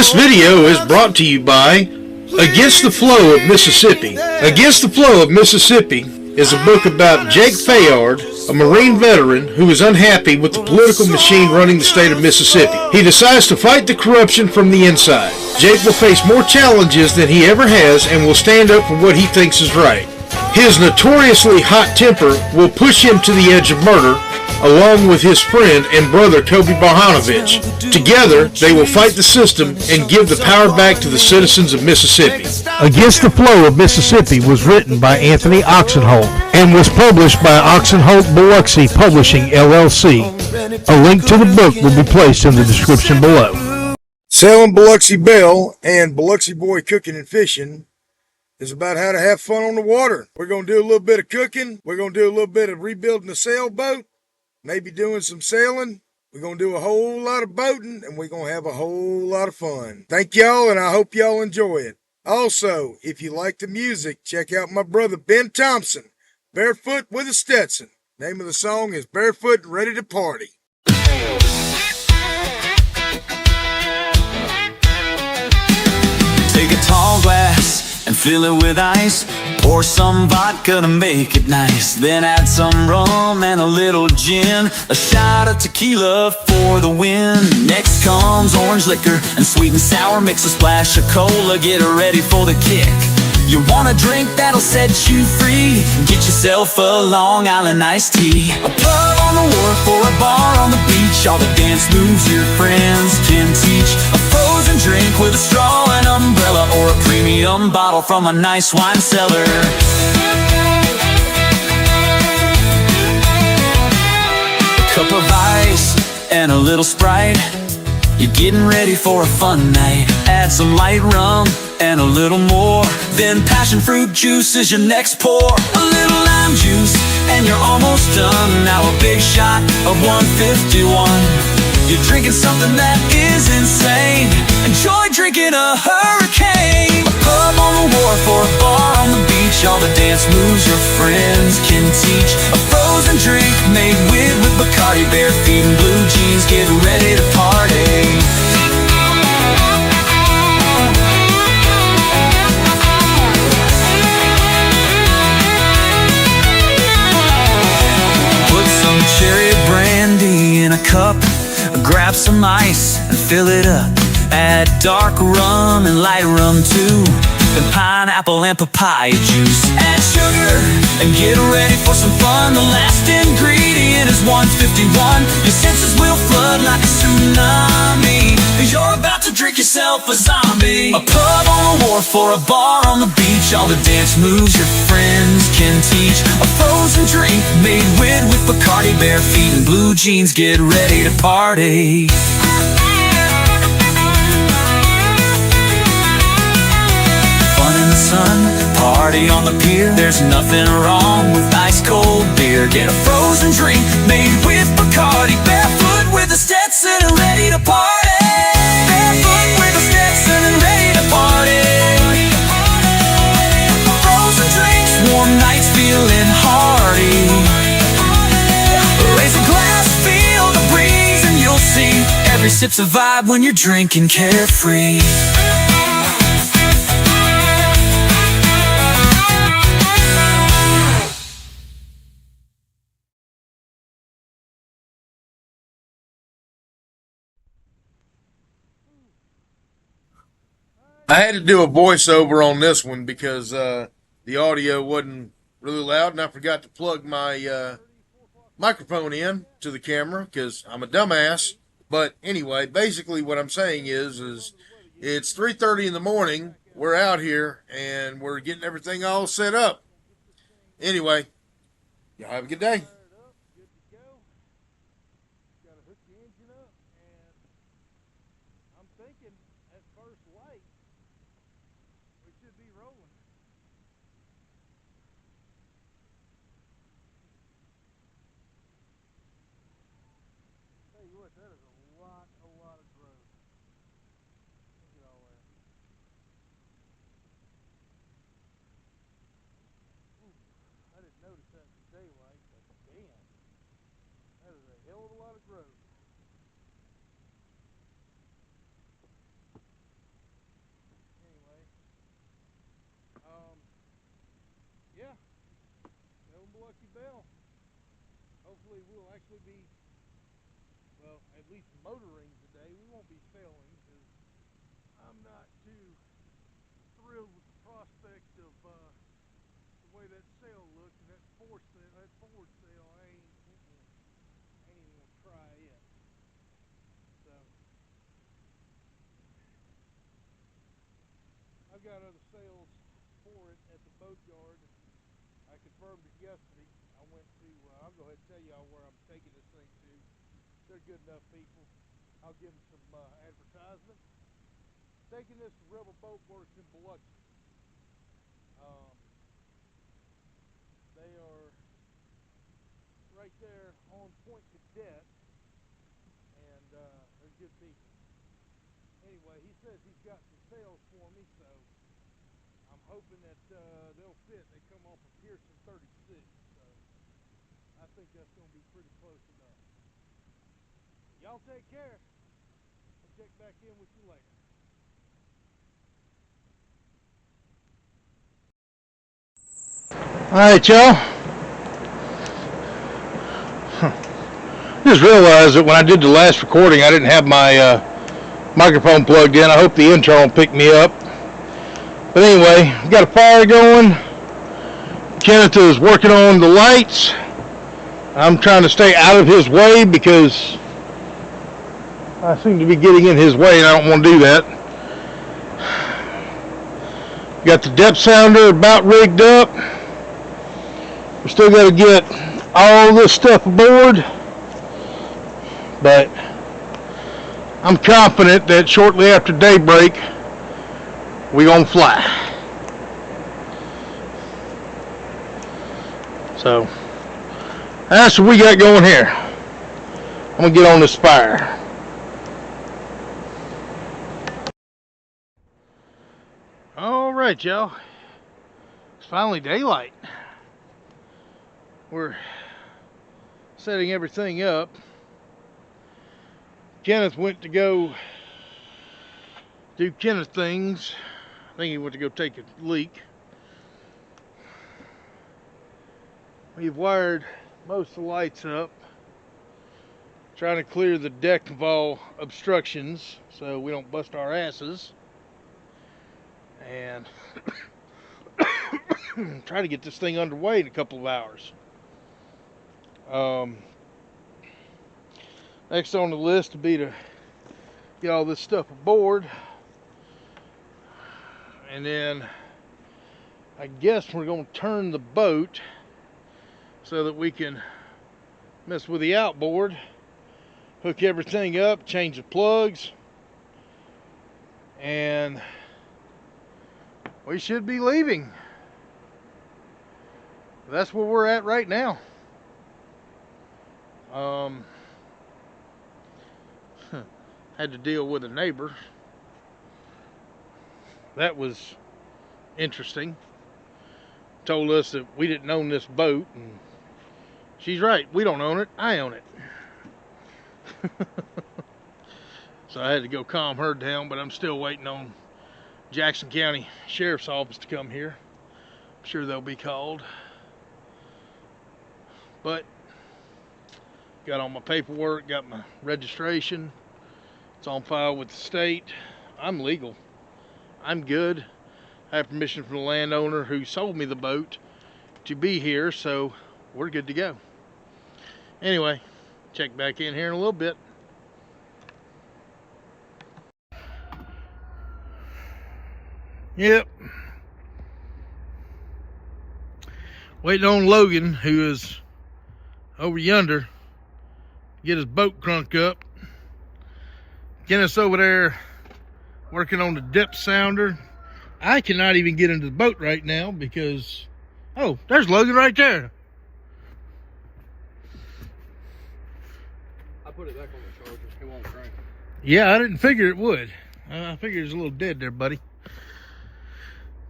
This video is brought to you by Against the Flow of Mississippi. Against the Flow of Mississippi is a book about Jake Fayard, a Marine veteran who is unhappy with the political machine running the state of Mississippi. He decides to fight the corruption from the inside. Jake will face more challenges than he ever has and will stand up for what he thinks is right. His notoriously hot temper will push him to the edge of murder, along with his friend and brother Kobe Barhanovich. Together, they will fight the system and give the power back to the citizens of Mississippi. Against the Flow of Mississippi was written by Anthony Oksenholt and was published by Oksenholt Biloxi Publishing, LLC. A link to the book will be placed in the description below. Selling Biloxi Belle and Biloxi Boy Cooking and Fishing is about how to have fun on the water. We're going to do a little bit of cooking. We're going to do a little bit of rebuilding a sailboat. Maybe doing some sailing. We're going to do a whole lot of boating, and we're going to have a whole lot of fun. Thank y'all, and I hope y'all enjoy it. Also, if you like the music, check out my brother Ben Thompson, Barefoot with a Stetson. Name of the song is Barefoot and Ready to Party. Take a tall glass and fill it with ice. Pour some vodka to make it nice. Then add some rum and a little gin. A shot of tequila for the win. Next comes orange liquor and sweet and sour. Mix a splash of cola, get ready for the kick. You want a drink that'll set you free? Get yourself a Long Island iced tea. A pub on the wharf or a bar on the beach. All the dance moves your friends can teach. A frozen drink with a straw, an umbrella, or a premium bottle from a nice wine cellar. A cup of ice and a little Sprite. You're getting ready for a fun night. Add some light rum and a little more. Then passion fruit juice is your next pour. A little lime juice and you're almost done. Now a big shot of 151. You're drinking something that is insane. Enjoy drinking a hurricane. A pub on the wharf or a bar on the beach. All the dance moves your friends can teach. A frozen drink made with Bacardi, bare feet and blue jeans. Get ready to party. Put some cherry brandy in a cup. Grab some ice and fill it up. Add dark rum and light rum too. Then pineapple and papaya juice. Add sugar and get ready for some fun. The last ingredient is 151. Your senses will flood like a tsunami. You're about to drink yourself a zombie. A pub on the wharf or a bar on the beach. All the dance moves your friends can teach. A frozen drink made with Bacardi, bare feet and blue jeans. Get ready to party. Sun, party on the pier. There's nothing wrong with ice cold beer. Get a frozen drink made with Bacardi. Barefoot with a Stetson and ready to party. Barefoot with a Stetson and ready to party. Frozen drinks, warm nights, feeling hearty. Raise a glass, feel the breeze, and you'll see every sip's a vibe when you're drinking carefree. I had to do a voiceover on this one because the audio wasn't really loud, and I forgot to plug my microphone in to the camera because I'm a dumbass. But anyway, basically what I'm saying is it's 3:30 in the morning. We're out here, and we're getting everything all set up. Anyway, y'all have a good day. That is a lot of growth. Look at all that. Ooh, I didn't notice that in the daylight, but damn, that is a hell of a lot of growth. we'll actually be, well, at least motoring today. We won't be sailing because I'm not too thrilled with the prospect of the way that sail looks and that forward sail. I ain't even gonna try it. So I've got other sails for it at the boat yard. I confirmed it yesterday. I went to, I'll go ahead and tell y'all where I'm taking this thing to. They're good enough people. I'll give them some advertisement. Taking this to Rebel Boat Works in Biloxi. They are right there on Point Cadet, and they're good people. Anyway, he says he's got some sails for me, so I'm hoping that they'll fit. They come off of Pearson 36, so I think that's going to be pretty close enough. Y'all take care. I'll check back in with you later. Alright, y'all. Just realized that when I did the last recording, I didn't have my microphone plugged in. I hope the intro will pick me up. But anyway, got a fire going. Kenneth is working on the lights. I'm trying to stay out of his way because I seem to be getting in his way and I don't want to do that. Got the depth sounder about rigged up. We still got to get all this stuff aboard, but I'm confident that shortly after daybreak we're gonna fly. So that's what we got going here. I'm gonna get on this fire. All right, y'all. It's finally daylight. We're setting everything up. Kenneth went to go do Kenneth things. I think he went to go take a leak. We've wired most of the lights up, trying to clear the deck of all obstructions so we don't bust our asses, and try to get this thing underway in a couple of hours. Next on the list would be to get all this stuff aboard, and then I guess we're going to turn the boat so that we can mess with the outboard, hook everything up, change the plugs, and we should be leaving. That's where we're at right now. Had to deal with a neighbor. That was interesting. Told us that we didn't own this boat, and she's right, we don't own it, I own it. So I had to go calm her down, but I'm still waiting on Jackson County Sheriff's Office to come here. I'm sure they'll be called. But got all my paperwork, got my registration. It's on file with the state. I'm legal. I'm good. I have permission from the landowner who sold me the boat to be here, so we're good to go. Anyway, check back in here in a little bit. Yep. Waiting on Logan, who is over yonder, get his boat crunked up. Kenneth's over there working on the depth sounder. I cannot even get into the boat right now because, oh, there's Logan right there. I put it back on the charger. It won't crank. Yeah, I didn't figure it would. I figured it was a little dead there, buddy.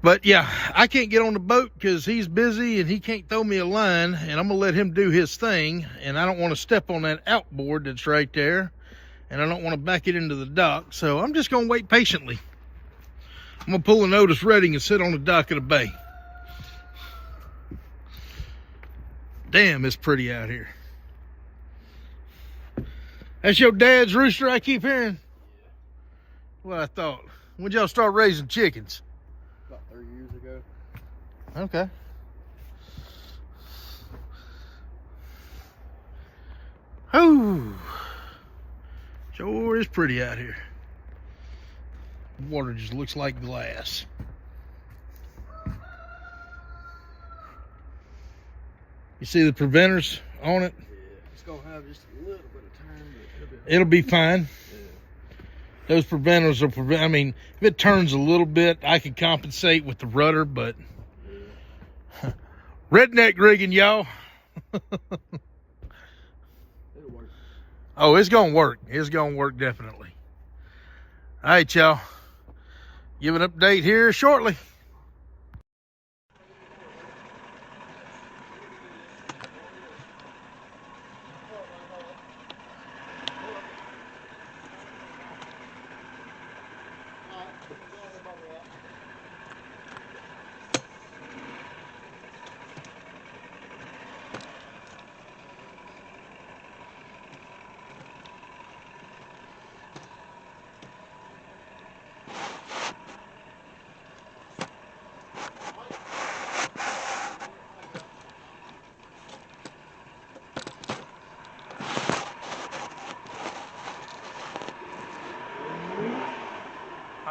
But yeah, I can't get on the boat because he's busy and he can't throw me a line, and I'm going to let him do his thing, and I don't want to step on that outboard that's right there, and I don't want to back it into the dock, so I'm just going to wait patiently. I'm going to pull a notice ready and sit on the dock of the bay. Damn, it's pretty out here. That's your dad's rooster I keep hearing? What I thought. When'd y'all start raising chickens? About 30 years ago. Okay. Oh, sure is pretty out here. Water just looks like glass. You see the preventers on it? Yeah, it's gonna have just a little bit of turn, but It'll be fine. yeah. Those preventers will prevent. I mean, if it turns a little bit, I can compensate with the rudder, but redneck rigging, y'all. It'll work. Oh, it's gonna work. It's gonna work definitely. All right, y'all. Give an update here shortly.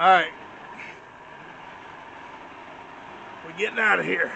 All right. We're getting out of here.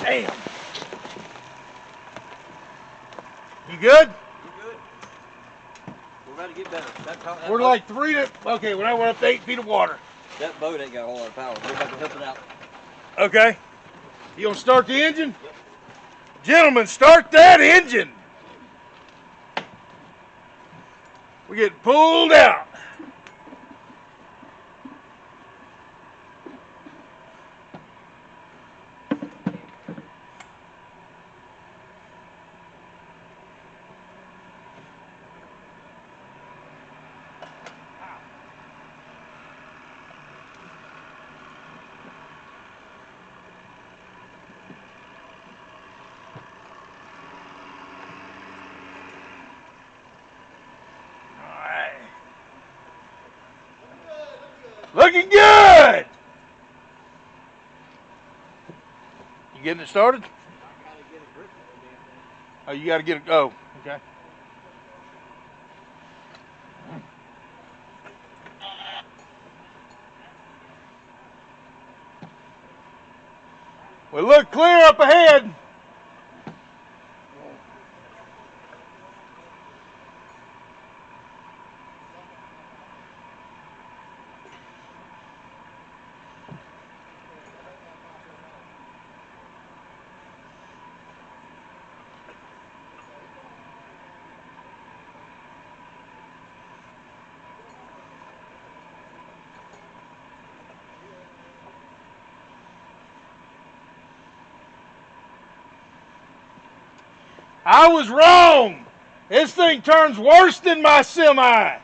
Damn. You good? We're good. We're about to get better. That We're boat, like 3 to, okay, when I went up to 8 feet of water. that boat ain't got a whole lot of power. We're about to help it out. Okay. You gonna start the engine? Yep. Gentlemen, start that engine. We're getting pulled out. Looking good. You getting it started? Oh, you got to get it. Oh, okay. We look clear up ahead. I was wrong. This thing turns worse than my semi.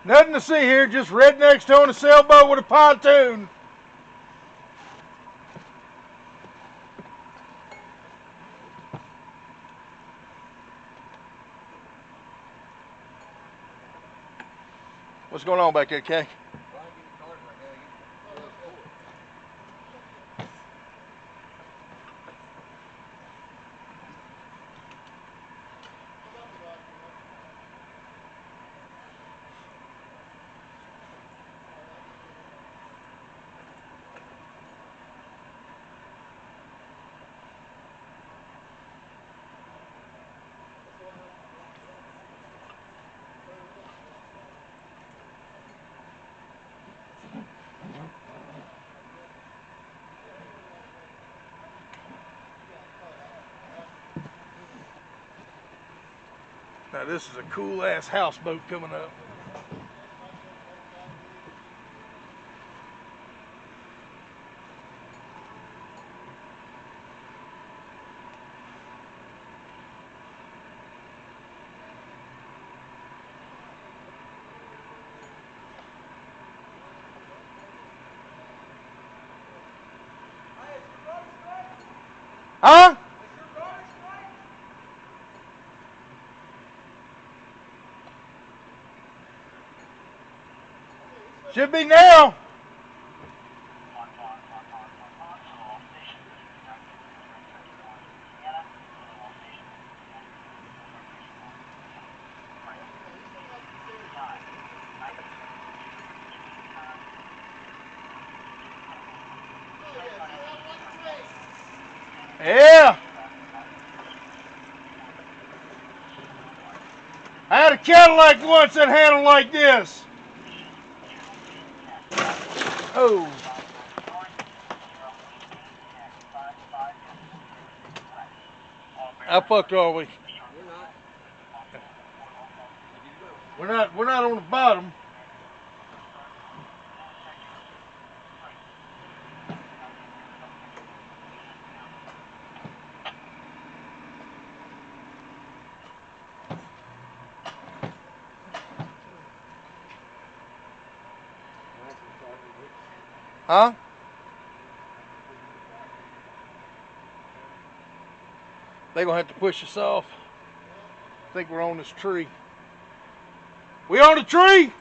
Nothing to see here, just rednecks towing a sailboat with a pontoon. What's going on back there, Kay? Now this is a cool ass houseboat coming up. Huh? Should be now. Yeah. I had a Cadillac once that handled like this. Oh. How fucked are we? We're not on the bottom. Huh? They're gonna have to push us off. I think we're on this tree. We on the tree?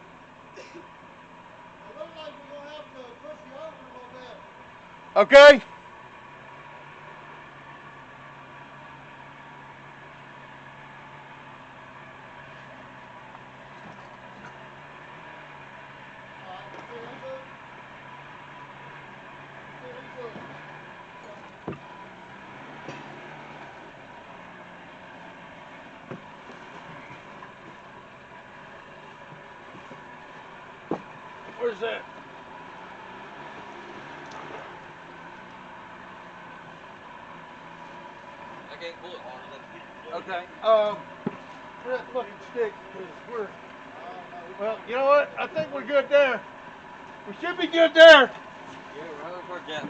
Okay. Where's that? I can't pull it hard enough. Okay. Where's that fucking stick? 'Cause we're. Well, you know what? I think we're good there. We should be good there. Yeah, we're over toward Jeff.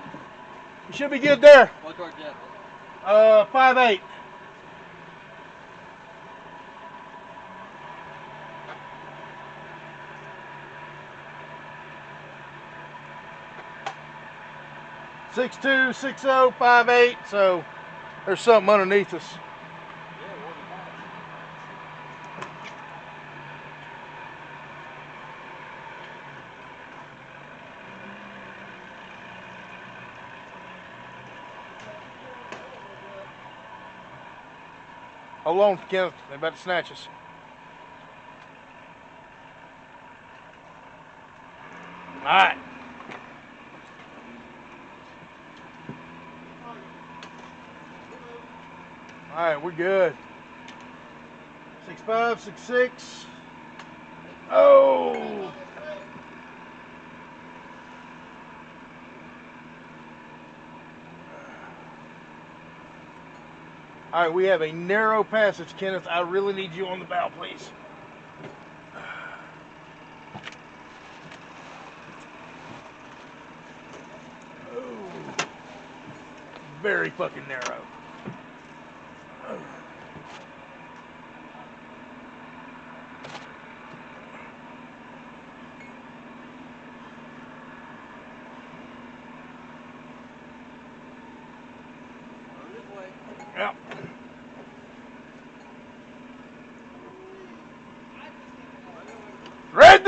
We should be good there. Go toward Jeff. 5'8". Six 2, 6'0", 5'8", so there's something underneath us. Hold on, Kenneth. They're about to snatch us. All right. All right, we're good. 6'5", 6'6". Oh! All right, we have a narrow passage, Kenneth. I really need you on the bow, please. Oh, very fucking narrow.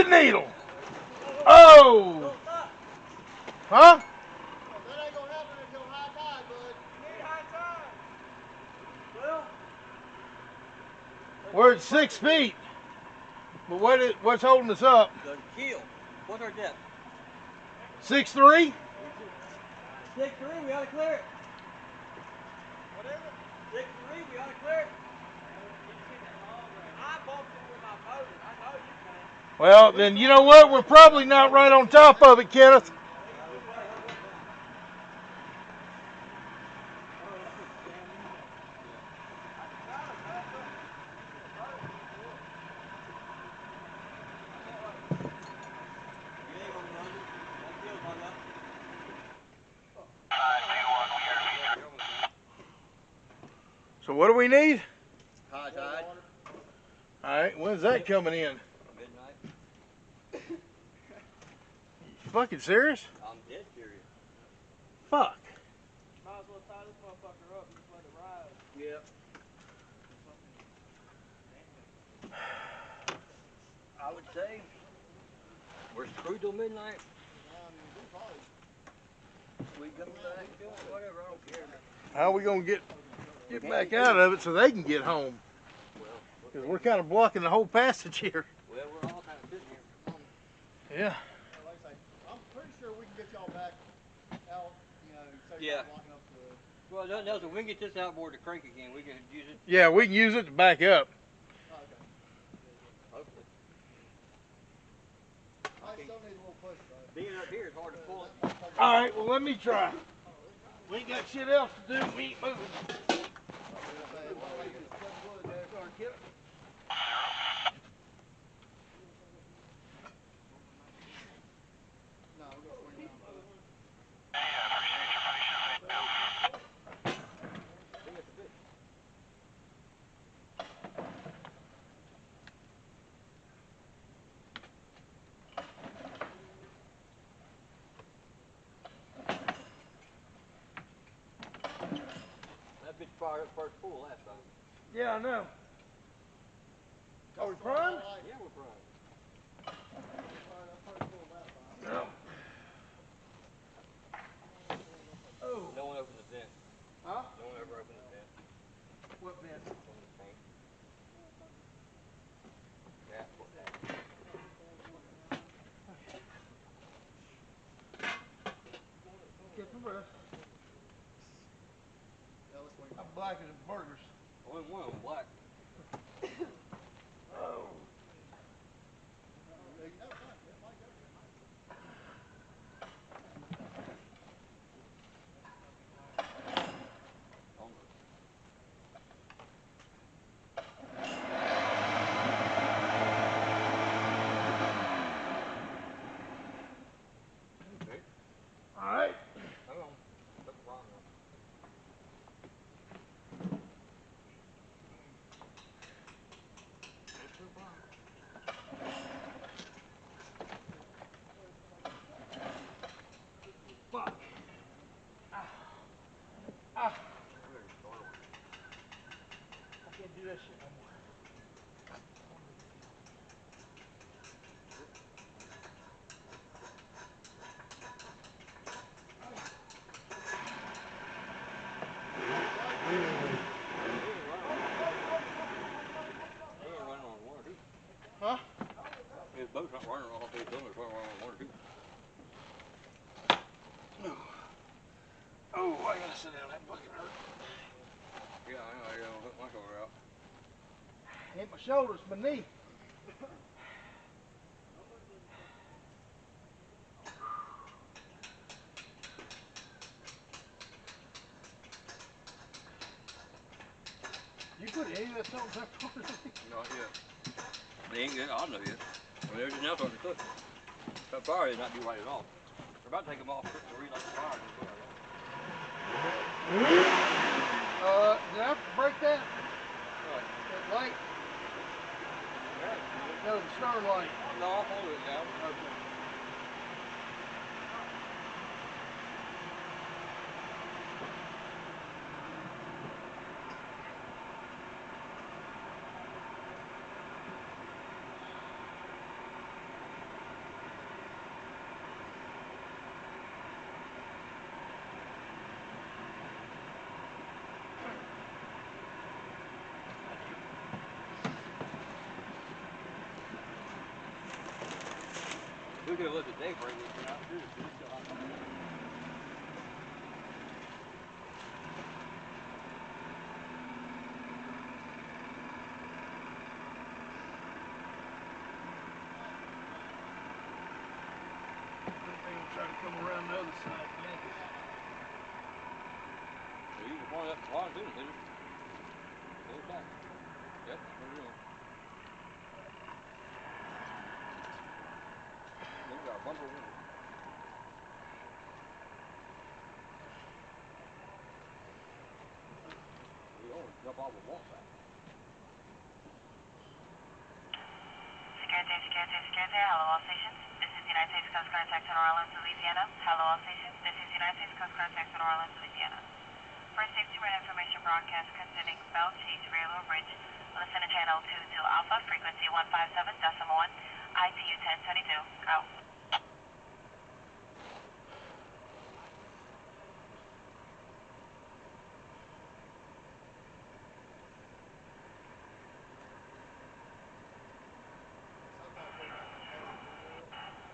needle. Oh! Huh? That ain't gonna happen until high tide, bud. You need high tide. Well, We're at 6 feet. But what's holding us up? The keel. What's our depth? 6'3"? 6'3", we ought to clear it. What is it? 6'3", we ought to clear it. I bumped it with my boat. I know you can. Well, then you know what? We're probably not right on top of it, Kenneth. So what do we need? High tide. All right, when's that coming in? Midnight. You fucking serious? I'm dead serious. Fuck. might as well tie this motherfucker up and just let it ride. Yep. I would say we're screwed till midnight. We come back, whatever, I don't care. How are we gonna get back out of it so they can get home? Because we're kind of blocking the whole passage here. Well, we're all kind of sitting here. Yeah. Like I say, I'm pretty sure we can get y'all back out, so Yeah. you're locking up the... Well, Nelson, we can get this outboard to crank again. We can use it. Yeah, we can use it to back up. Oh, okay. Hopefully. I still need a little push, though. Being up here, it's hard to pull it. All right, well, let me try. We ain't got shit else to do. We ain't moving. No, we're going 29. That bitch fired up first pull last time. Yeah, I know. Are we primed? Yeah, we're primed. No. Oh. No one opened the vent. Huh? No one ever opened the vent. What vent? On the tank. That's what that is. Get the rest. I'm black as burgers. Only one of them black. Oh. All right. Hang on. Put the wrong one. Fuck. I can't do that shit no more. They ain't running on one or two. Huh? His boat's not running on all three cylinders, running on one or two. Oh, I gotta sit down. That fucking hurt. Yeah, I know. I gotta hook my shoulder out. Ain't my shoulders, my knee. You put any of that salt and pepper on it? Not yet. They ain't good. I know yet. I mean, they're just now starting to cook. That fire is not do right at all. We're about to take them off, to relight the fire. Did I have to break that? Right. That light? No, the stern light. No, I'll hold it down. Okay. we could have looked at daybreak. We'd out here. It's still hot. Try to come around the other side, yank it. So you can point up the pontoon and hit it. Pull it back. Yep, that's what we're doing. Then we got a bumper window. We don't jump off a wall back. Security, hello all stations. This is United States Coast Guard Texas New Orleans, Louisiana. Hello all stations. This is United States Coast Guard Texas New Orleans, Louisiana. First safety red information broadcast concerning Belle Chase Railroad Bridge. Listen to channel 22 Alpha, frequency 157.1, ITU 1022. Go.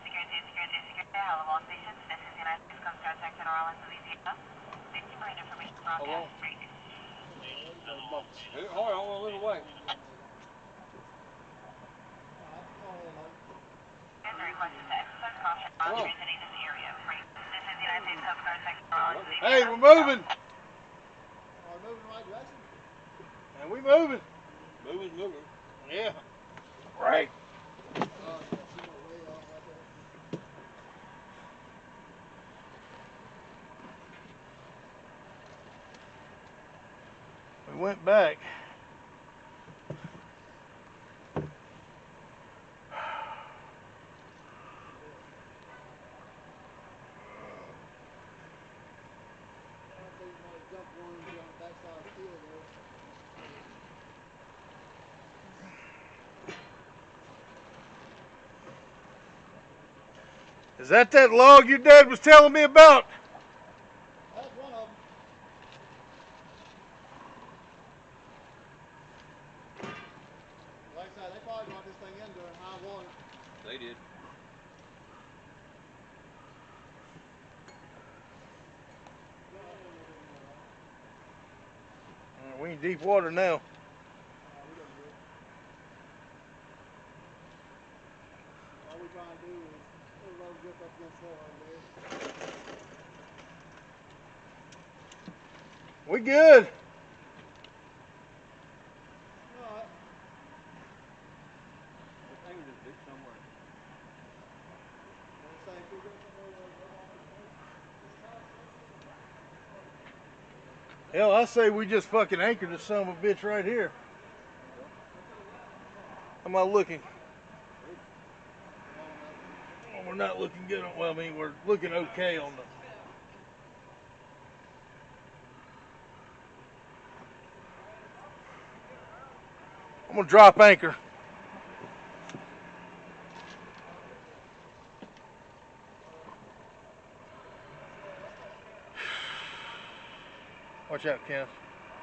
Security, hello all stations. This is United States Coast Guard Texas New Orleans, Louisiana. Safety red information broadcast. Hit it hard, I don't want to live away. Requested to exercise caution while transiting this area. This is United States Coast Guard Texas New Orleans, Louisiana. Hey, we're moving. Are we moving in the right direction? And we moving. Moving. Yeah. Right. Oh, yeah, she went way off right there. We went back. I don't think you might have jumped one on the backside of the field there. Is that log your dad was telling me about? That's one of them. Like I said, they probably brought this thing in during high water. They did. We in deep water now. We done good. All we trying to do is put a road grip up against there over there. We good. Alright. This thing was just big somewhere. You know what I'm saying? If we go somewhere where we're on this time, Hell, I say we just fucking anchored this son of a bitch right here. How am I looking? Well, we're not looking good. Well, I mean, we're looking okay on the. I'm gonna drop anchor. Watch out, Ken.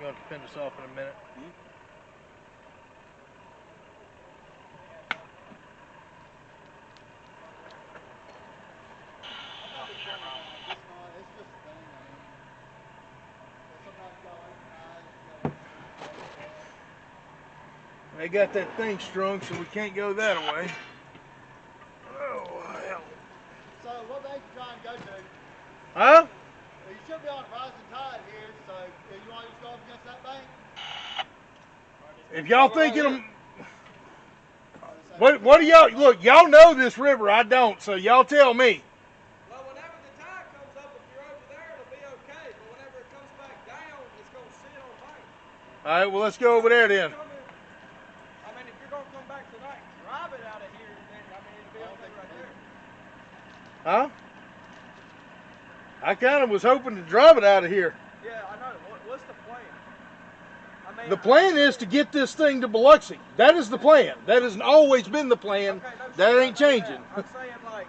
You're going to have to fend us off in a minute. it's just a thing. I mean, sometimes you gotta open eyes, you gotta. They got that thing strung, so we can't go that way. Oh, hell. So, what bank you trying to go to? Huh? Well, you should be on a rising tide here, so if you want to just go up against that bank? If y'all thinking, what do y'all, look, y'all know this river, I don't, so y'all tell me. Well, whenever the tide comes up, if you're over there, it'll be okay. But whenever it comes back down, it's going to sit on bank. All right, well, let's go over there then. I mean, if you're going to come back tonight and drive it out of here, then, I mean, it'll be okay right there. Huh? I kind of was hoping to drive it out of here. Yeah, I know. What's the plan? I mean, The plan is to get this thing to Biloxi. That is the plan. That has always been the plan. okay, no, That shit, ain't I know changing. that. I'm saying, like,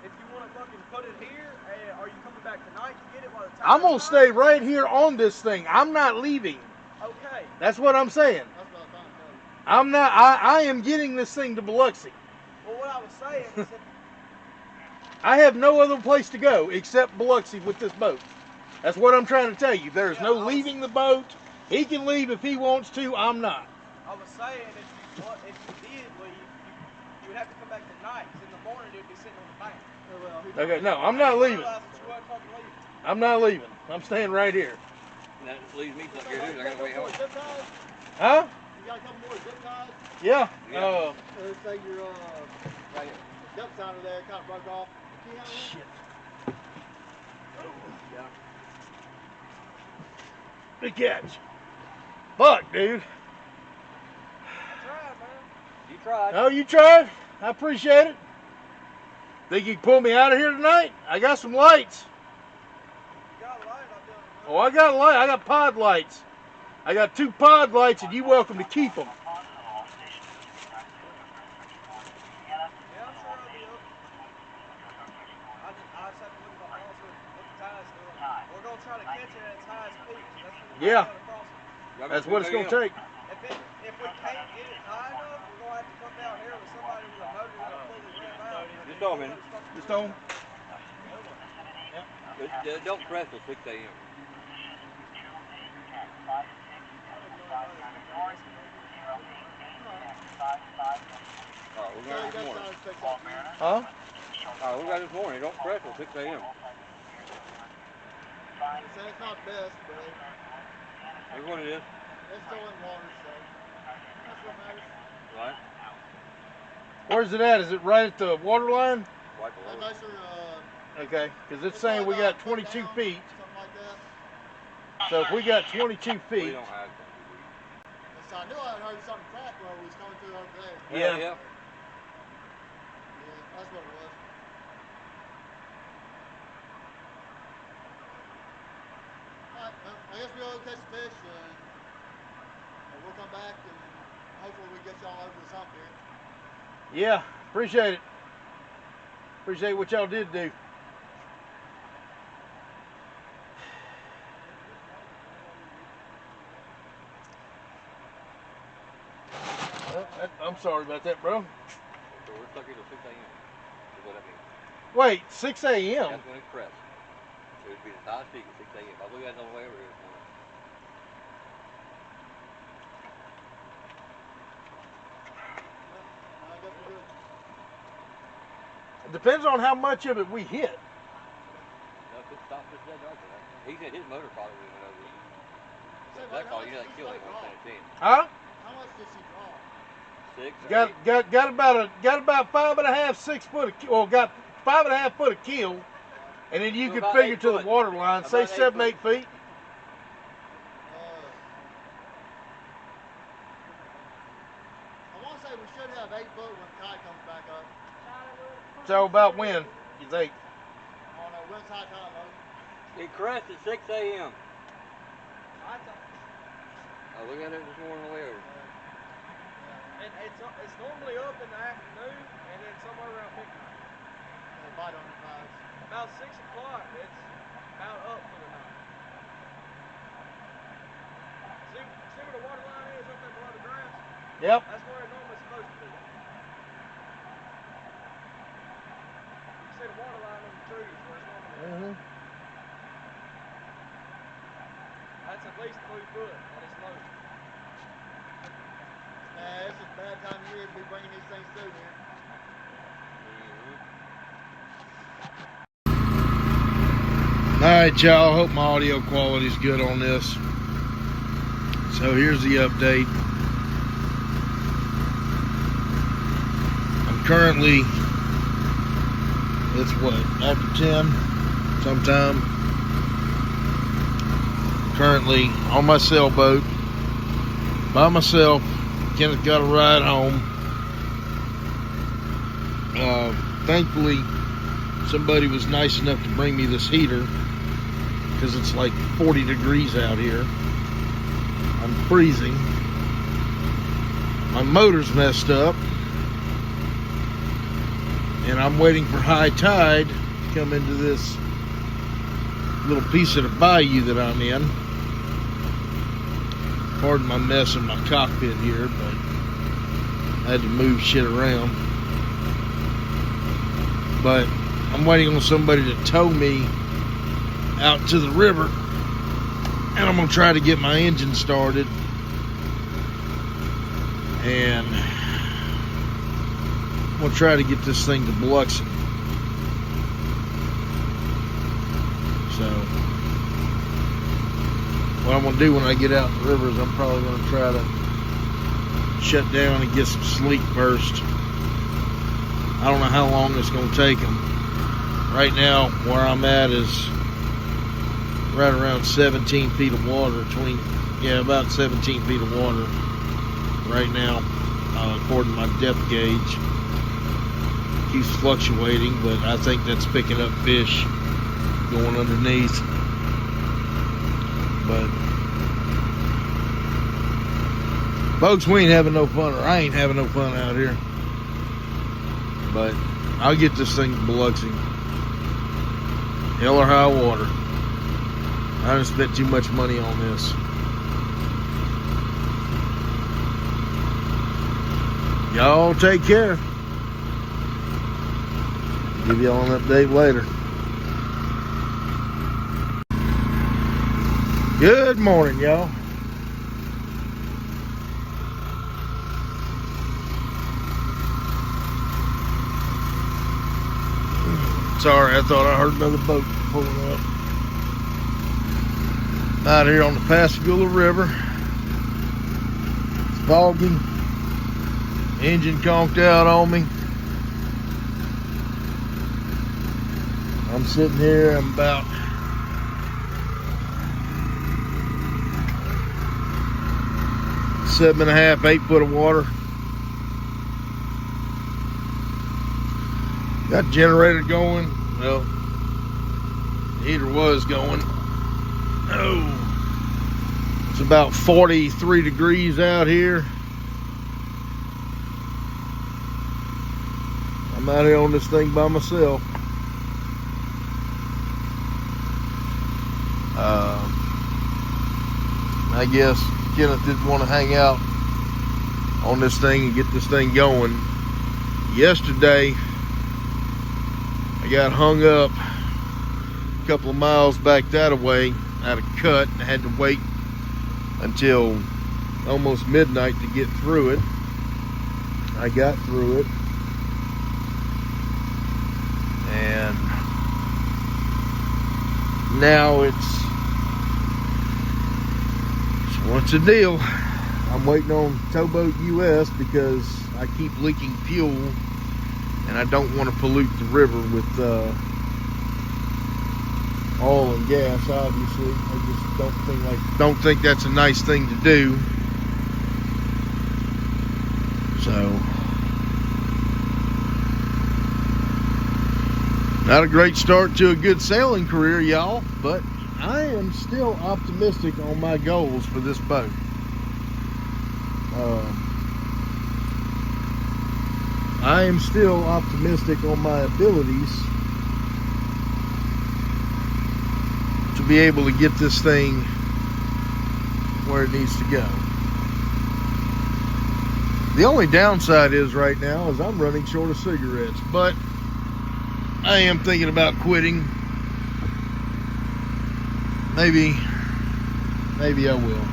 if you want to fucking put it here, are you coming back tonight to get it while the tide I'm going to comes stay out? right here on this thing. I'm not leaving. Okay. That's what I'm saying. That's what I was trying to tell you. I'm not, I am getting this thing to Biloxi. Well, what I was saying is I have no other place to go except Biloxi with this boat. That's what I'm trying to tell you. There's no leaving the boat. He can leave if he wants to. I'm not. I was saying if you did leave, you would have to come back tonight, because in the morning it would be sitting on the bank. Okay, no, I'm not leaving. Realize that you wasn't fucking leaving. I'm not leaving. I'm staying right here. That leaves me something here to do. I gotta wait home. Huh? You got a couple more zip ties? Yeah. Let's say your Right here. duck sounder there kind of broke off. Key on it? Shit. Yeah. Good catch. Fuck, dude. I tried, man. You tried. Oh, you tried? I appreciate it. Think you can pull me out of here tonight? I got some lights. You got a light, I'll do it. Oh, I got a light. I got pod lights. I got 2 pod lights, and you're welcome to keep them. Yeah, I'm sure I'll be up. I just have to look at my boss what the tide's doing. We're going to try to catch it at its highest peak. That's when we're Yeah. going to cross it. That's what it's going to take. If we can't get it high enough, we're going to have to come down here with somebody with a motor that completely rim out. Just on, man. Just on. Don't press till 6 a.m. Alright, we're going this morning. Huh? Alright, we got this morning. Don't press till 6 a.m. It's not best, but Here's what it is. it's still in water, so that's what matters. Right? Where's it at? Is it right at the water line? Right That below. nicer, Okay, because it's saying we got 22 feet. Something like that. So if we got 22 We feet, don't have So I knew I heard something crack where we was coming through over there. Yeah. Yeah. Yeah, that's what it was. Alright, well, I guess we'll go catch the fish and we'll come back and hopefully we get y'all over the sump here. yeah, appreciate it. Appreciate what y'all did do. Well, I'm sorry about that, bro. So we're stuck here till 6 a.m. Is what that means. Wait, 6 a.m.? That's when it's pressed. It would be the highest peak at 6 a.m. I believe that's on the way over here this morning. I guess we're good. It depends on how much of it we hit. No, if it stops this dead dark, he said his motor probably went over. Say, That how call, much you know, that does kill she him draw? on 10. Huh? How much does she draw? 6 or 8. Got about 5.5, 6 foot of well, got 5.5 foot of keel, and then you So could about figure 8 to the foot. water line, say About 8 7, foot. 8 feet. I want to say we should have 8 foot when the tide comes back up. So about when you think? I don't know, when's high tide, though? It crashed at 6 a.m. I thought, I looked at it this morning on the way over. it's normally up in the afternoon and then somewhere around midnight. Bite on the thighs. About 6 o'clock, it's about up for the night. See where the water line is up there below the grass? Yep. That's where it normally supposed to be. You can see the water line on the trees where it's normally at. That's at least 3 foot and it's low. It's a bad time of year to be bringing these things through here. Alright, y'all. Hope my audio quality is good on this. So here's the update. I'm currently, it's what, after 10 sometime. Currently on my sailboat by myself. Kenneth got a ride home. Thankfully, somebody was nice enough to bring me this heater because it's like 40 degrees out here. I'm freezing. My motor's messed up, and I'm waiting for high tide to come into this little piece of the bayou that I'm in. Pardon my mess in my cockpit here, but I had to move shit around. But I'm waiting on somebody to tow me out to the river, and I'm gonna try to get my engine started, and I'm gonna try to get this thing to Biloxi. So what I'm gonna do when I get out in the river is I'm probably gonna try to shut down and get some sleep first. I don't know how long it's gonna take them. Right now, where I'm at is right around 17 feet of water, about 17 feet of water right now, according to my depth gauge. Keeps fluctuating, but I think that's picking up fish going underneath. But folks, we ain't having no fun, or I ain't having no fun out here. But I'll get this thing to Biloxi, hell or high water. I done spent too much money on this. Y'all take care. Give y'all an update later. Good morning, y'all. Sorry, I thought I heard another boat pulling up. Out here on the Pascagoula River. It's foggy. Engine conked out on me. I'm sitting here, I'm about seven and a half, 8 foot of water. Got the generator going. Well, the heater was going. Oh, it's about 43 degrees out here. I'm out here on this thing by myself. I guess Kenneth didn't want to hang out on this thing and get this thing going. Yesterday, I got hung up a couple of miles back that way at a cut. I had to wait until almost midnight to get through it. I got through it, and now what's the deal? I'm waiting on Towboat US because I keep leaking fuel, and I don't want to pollute the river with oil and gas. Obviously, I just don't think that's a nice thing to do. So, not a great start to a good sailing career, y'all, but I am still optimistic on my goals for this boat. I am still optimistic on my abilities to be able to get this thing where it needs to go. The only downside is right now is I'm running short of cigarettes, but I am thinking about quitting. Maybe I will.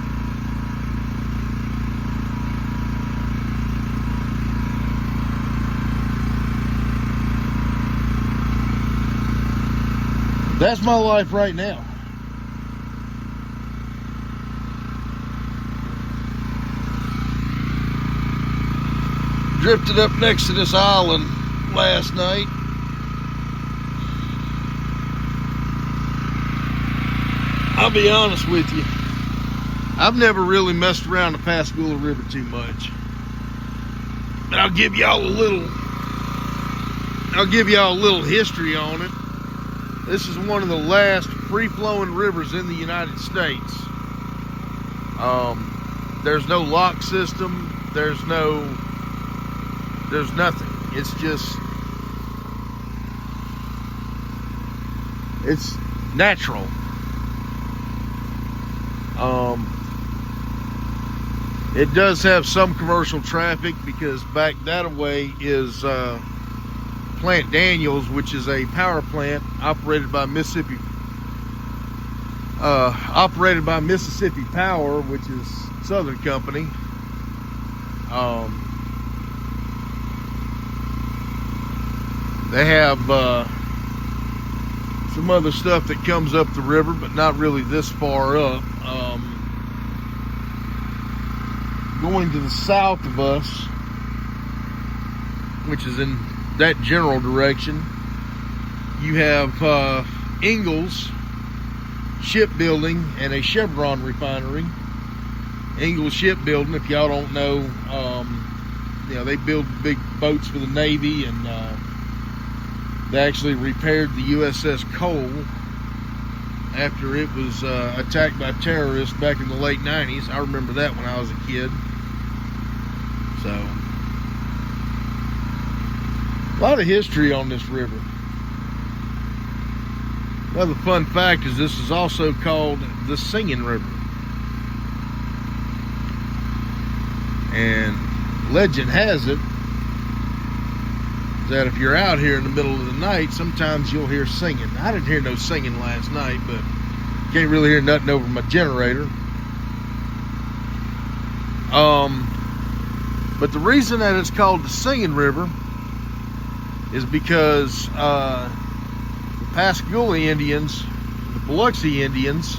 That's my life right now. Drifted up next to this island last night. I'll be honest with you, I've never really messed around the Pascagoula River too much. But I'll give y'all a little history on it. This is one of the last free-flowing rivers in the United States. There's no lock system. There's nothing. It's natural. It does have some commercial traffic because back that way is Plant Daniels, which is a power plant operated by Mississippi Power, which is Southern Company. They have some other stuff that comes up the river, but not really this far up. Going to the south of us, which is in that general direction, you have Ingalls Shipbuilding and a Chevron refinery. Ingalls Shipbuilding, if y'all don't know, they build big boats for the Navy, and they actually repaired the USS Cole after it was attacked by terrorists back in the late 90s. I remember that when I was a kid. So, a lot of history on this river. Another fun fact is this is also called the Singing River. And legend has it that if you're out here in the middle of the night, sometimes you'll hear singing. I didn't hear no singing last night, but can't really hear nothing over my generator. But the reason that it's called the Singing River is because the Pascagoula Indians, the Biloxi Indians,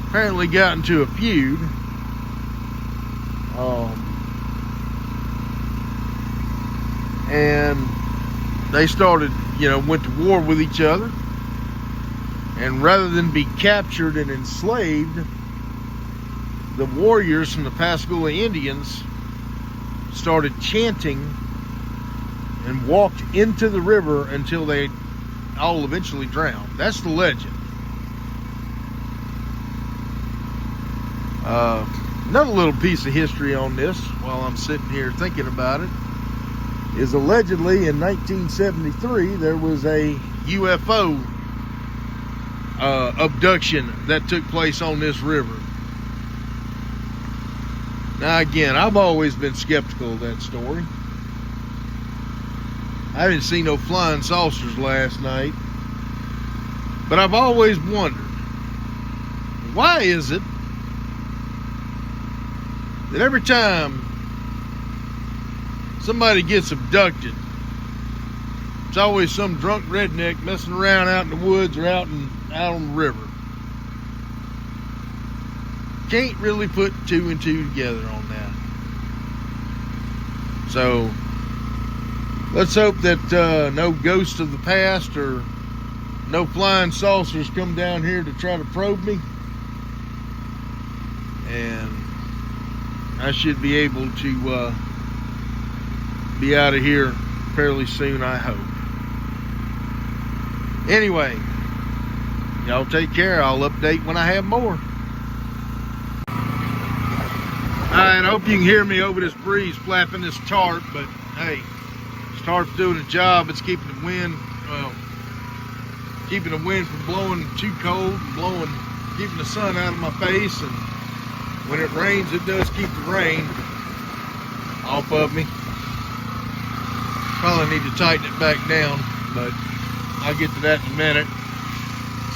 apparently got into a feud. And they started, went to war with each other. And rather than be captured and enslaved, the warriors from the Pascagoula Indians started chanting and walked into the river until they all eventually drowned. That's the legend. Another little piece of history on this, while I'm sitting here thinking about it, is allegedly in 1973 there was a UFO abduction that took place on this river. Now again, I've always been skeptical of that story. I didn't see no flying saucers last night, but I've always wondered, why is it that every time somebody gets abducted, it's always some drunk redneck messing around out in the woods or out on the river? Can't really put two and two together on that. So let's hope that no ghosts of the past or no flying saucers come down here to try to probe me, and I should be able to be out of here fairly soon, I hope. Anyway, y'all take care. I'll update when I have more. Alright, I hope you can hear me over this breeze flapping this tarp, but hey, this tarp's doing a job. It's keeping the wind, keeping the wind from blowing too cold and keeping the sun out of my face, and when it rains, it does keep the rain off of me. Probably need to tighten it back down, but I'll get to that in a minute.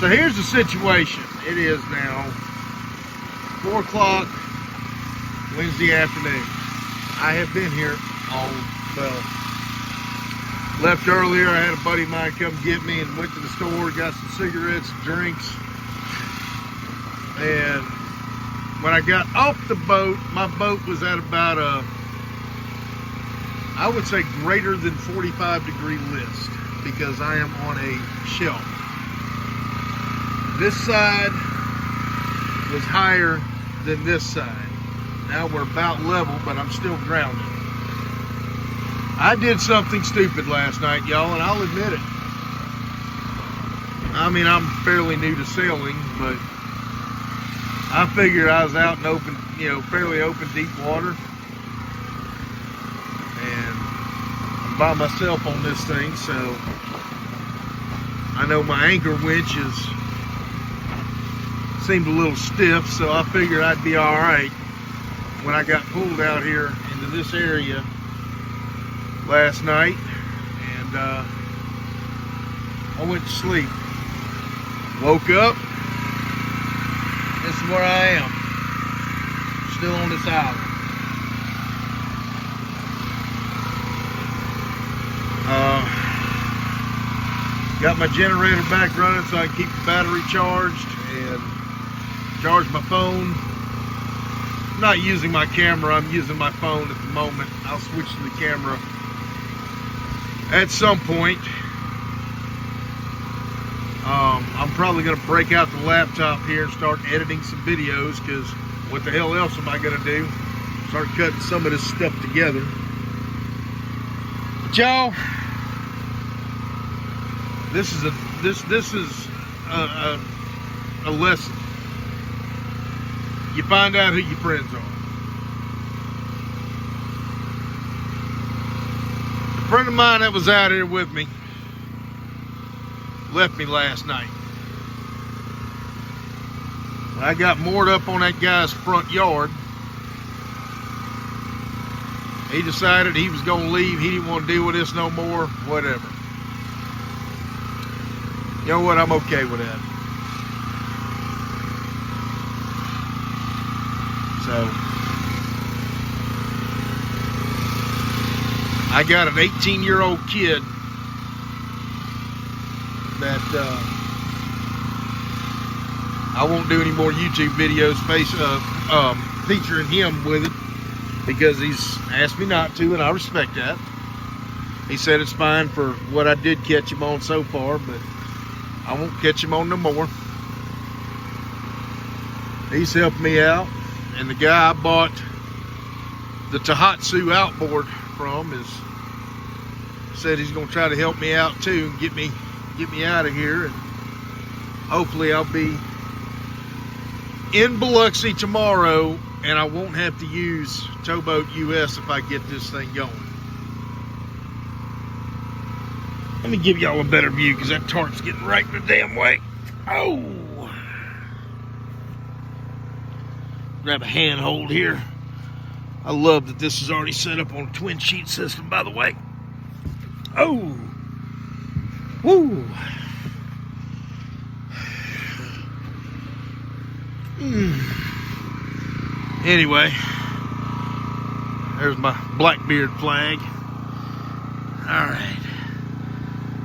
So here's the situation. It is now 4 o'clock Wednesday afternoon. I have been here left earlier. I had a buddy of mine come get me and went to the store, got some cigarettes and drinks. And when I got off the boat, my boat was at about I would say greater than 45 degree list, because I am on a shelf. This side was higher than this side. Now we're about level, but I'm still grounded. I did something stupid last night, y'all, and I'll admit it. I mean, I'm fairly new to sailing, but I figured I was out in open, fairly open, deep water. And I'm by myself on this thing, so I know my anchor winch seemed a little stiff, so I figured I'd be all right when I got pulled out here into this area last night. And and I went to sleep. Woke up. This is where I am. Still on this island. Got my generator back running so I can keep the battery charged and charge my phone. I'm not using my camera, I'm using my phone at the moment. I'll switch to the camera at some point. I'm probably going to break out the laptop here and start editing some videos, because what the hell else am I going to do? Start cutting some of this stuff together. But y'all, this is a lesson. You find out who your friends are. A friend of mine that was out here with me left me last night. When I got moored up on that guy's front yard, he decided he was going to leave. He didn't want to deal with this no more. Whatever. You know what? I'm okay with that. So, I got an 18-year-old kid that I won't do any more YouTube videos featuring him with it, because he's asked me not to, and I respect that. He said it's fine for what I did catch him on so far, but I won't catch him on no more. He's helped me out, and the guy I bought the Tohatsu outboard from said he's going to try to help me out too and get me out of here, and hopefully I'll be in Biloxi tomorrow, and I won't have to use Towboat US if I get this thing going. Let me give y'all a better view, because that tarp's getting right in the damn way. Oh! Grab a handhold here. I love that this is already set up on a twin sheet system, by the way. Oh! Woo! Anyway, there's my Blackbeard flag. Alright.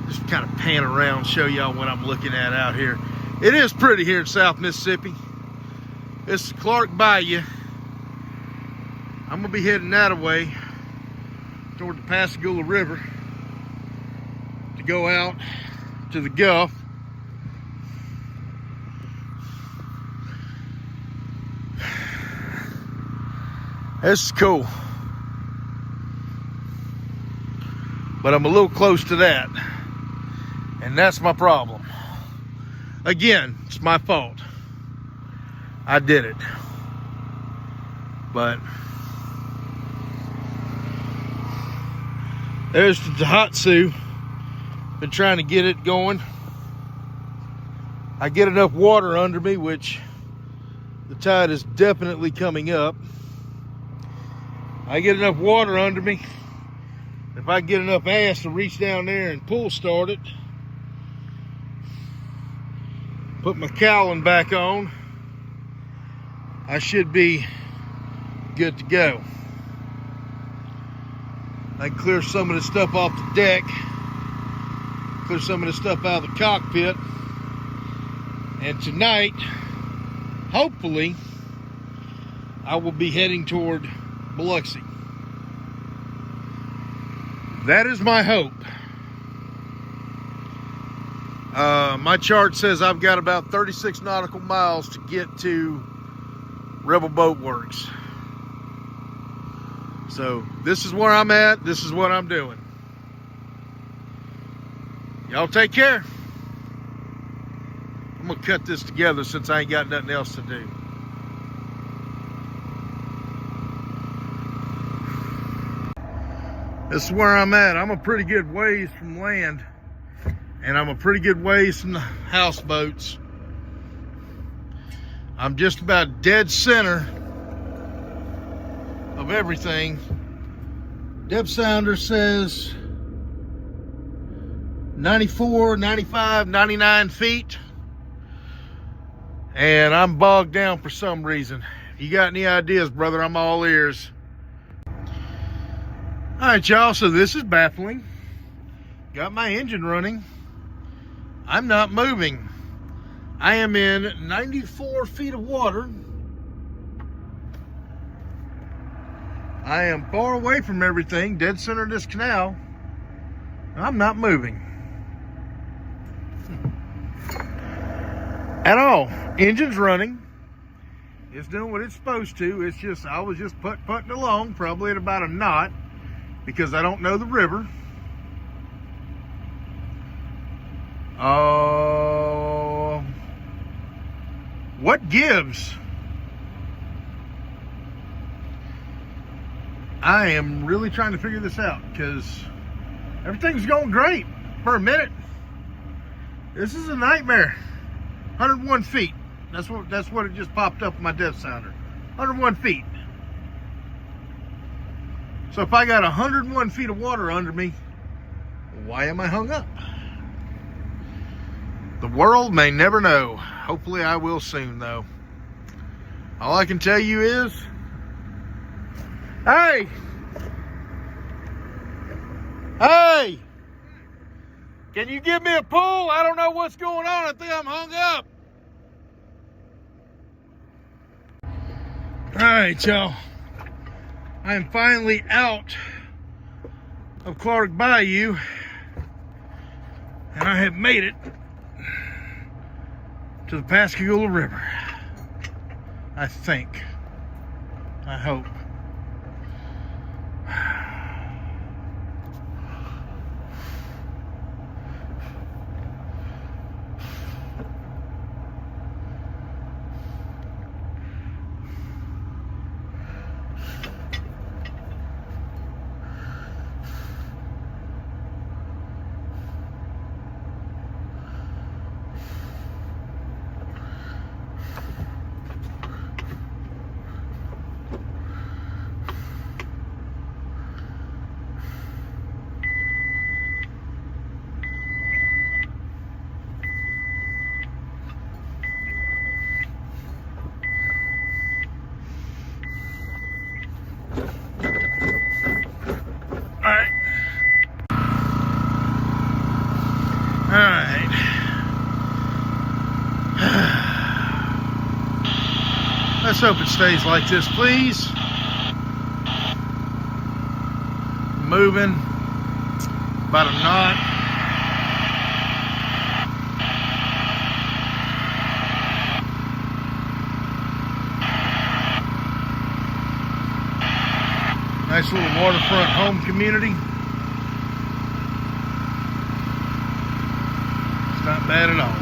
Just kind of pan around, show y'all what I'm looking at out here. It is pretty here in South Mississippi. This is Clark Bayou. I'm going to be heading that way toward the Pascagoula River to go out to the Gulf. This is cool. But I'm a little close to that. And that's my problem. Again, it's my fault. I did it. But there's the Tohatsu. Been trying to get it going. I get enough water under me, which the tide is definitely coming up. I get enough water under me. If I get enough ass to reach down there and pull start it, put my cowling back on, I should be good to go. I can clear some of the stuff off the deck, clear some of the stuff out of the cockpit, and tonight, hopefully, I will be heading toward Biloxi. That is my hope. My chart says I've got about 36 nautical miles to get to Rebel Boat Works. So this is where I'm at. This is what I'm doing. Y'all take care. I'm gonna cut this together since I ain't got nothing else to do. This is where I'm at. I'm a pretty good ways from land, and I'm a pretty good ways from the houseboats. I'm just about dead center of everything. Depth sounder says 94, 95, 99 feet. And I'm bogged down for some reason. If you got any ideas, brother, I'm all ears. All right, y'all, so this is baffling. Got my engine running. I'm not moving. I am in 94 feet of water. I am far away from everything, dead center of this canal. I'm not moving. At all. Engine's running. It's doing what it's supposed to. It's just, I was just putting along, probably at about a knot, because I don't know the river. What gives? I am really trying to figure this out, because everything's going great for a minute. This is a nightmare. 101 feet. That's what it just popped up in my depth sounder. 101 feet. So if I got 101 feet of water under me, why am I hung up? The world may never know. Hopefully I will soon, though. All I can tell you is, hey! Hey! Can you give me a pull? I don't know what's going on. I think I'm hung up. All right, y'all. I am finally out of Clark Bayou, and I have made it to the Pascagoula River. I think. I hope. Alright. Let's hope it stays like this, please. Moving. About a knot. Nice little waterfront home community. Not bad at all.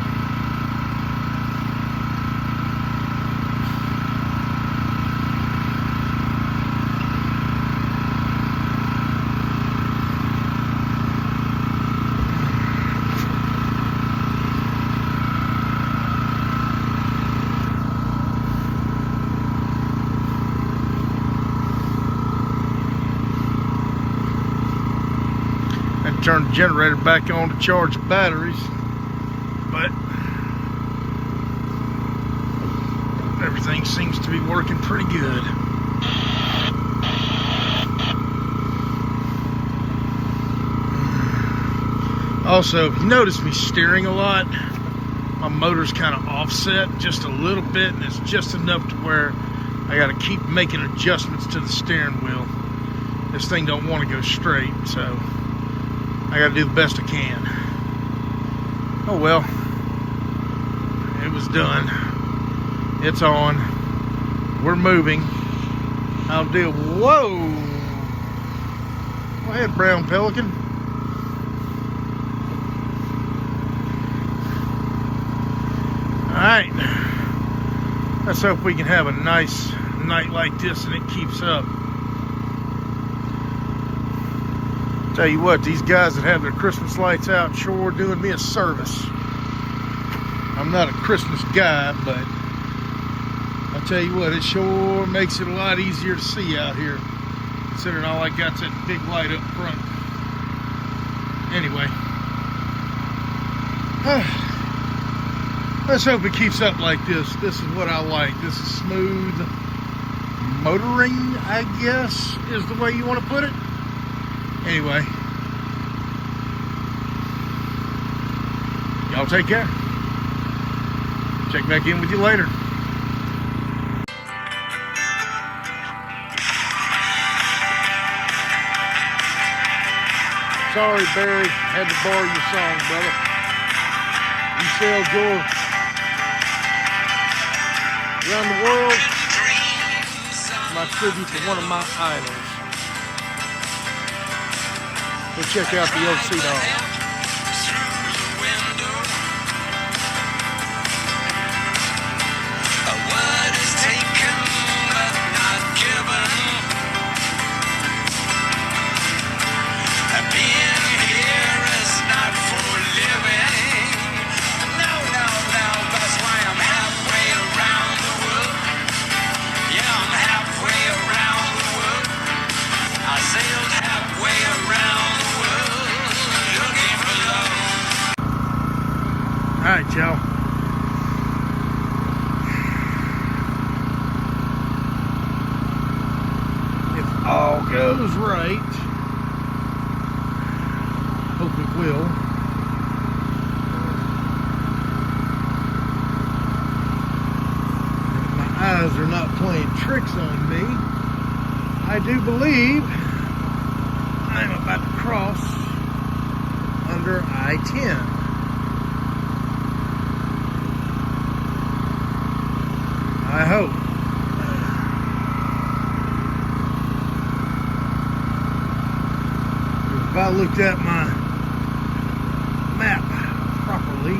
And turn the generator back on to charge the batteries. But everything seems to be working pretty good. Also, if you notice me steering a lot, my motor's kind of offset just a little bit, and it's just enough to where I got to keep making adjustments to the steering wheel. This thing don't want to go straight, so I got to do the best I can. Oh well. It was done. It's on. We're moving. I'll deal. Whoa! Go ahead, brown pelican. Alright. Let's hope we can have a nice night like this and it keeps up. Tell you what, these guys that have their Christmas lights out sure doing me a service. I'm not a Christmas guy, but I'll tell you what, it sure makes it a lot easier to see out here, considering all I got's that big light up front. Anyway, Let's hope it keeps up like this. This is what I like. This is smooth motoring, I guess, is the way you want to put it. Anyway, y'all take care. Check back in with you later. Sorry, Barry, had to borrow your song, brother. You sailed your around the world. My tribute to one of my idols. Go check out the Oksenholt. All right, y'all. If all goes right, hope it will. If my eyes are not playing tricks on me, I do believe I'm about to cross under I-10. I hope. If I looked at my map properly,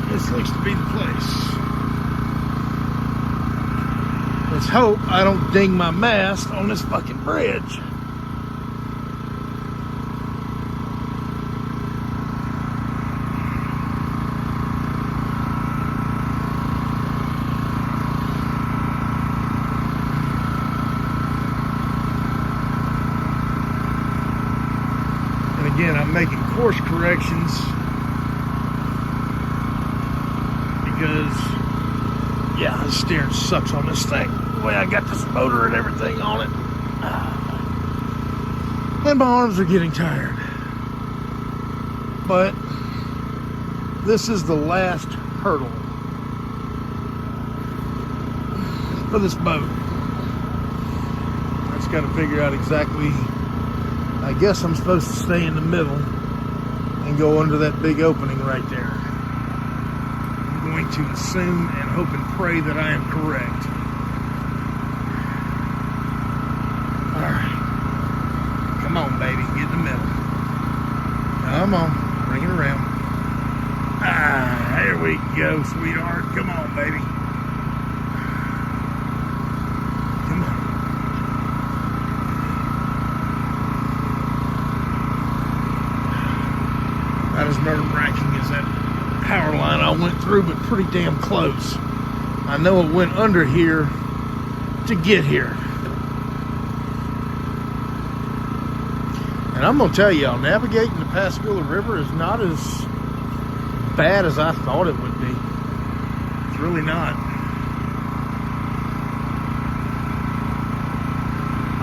this looks to be the place. Let's hope I don't ding my mast on this fucking bridge. Again, I'm making course corrections because, yeah, the steering sucks on this thing. The way I got this motor and everything on it. And my arms are getting tired. But this is the last hurdle for this boat. I just got to figure out exactly. I guess I'm supposed to stay in the middle and go under that big opening right there. I'm going to assume and hope and pray that I am correct. Alright. Come on, baby. Get in the middle. Come on. Bring it around. Ah, there we go, sweetheart. Come on, baby. Not as nerve-wracking as that power line I went through, but pretty damn close. I know it went under here to get here. And I'm going to tell y'all, navigating the Pascagoula River is not as bad as I thought it would be. It's really not.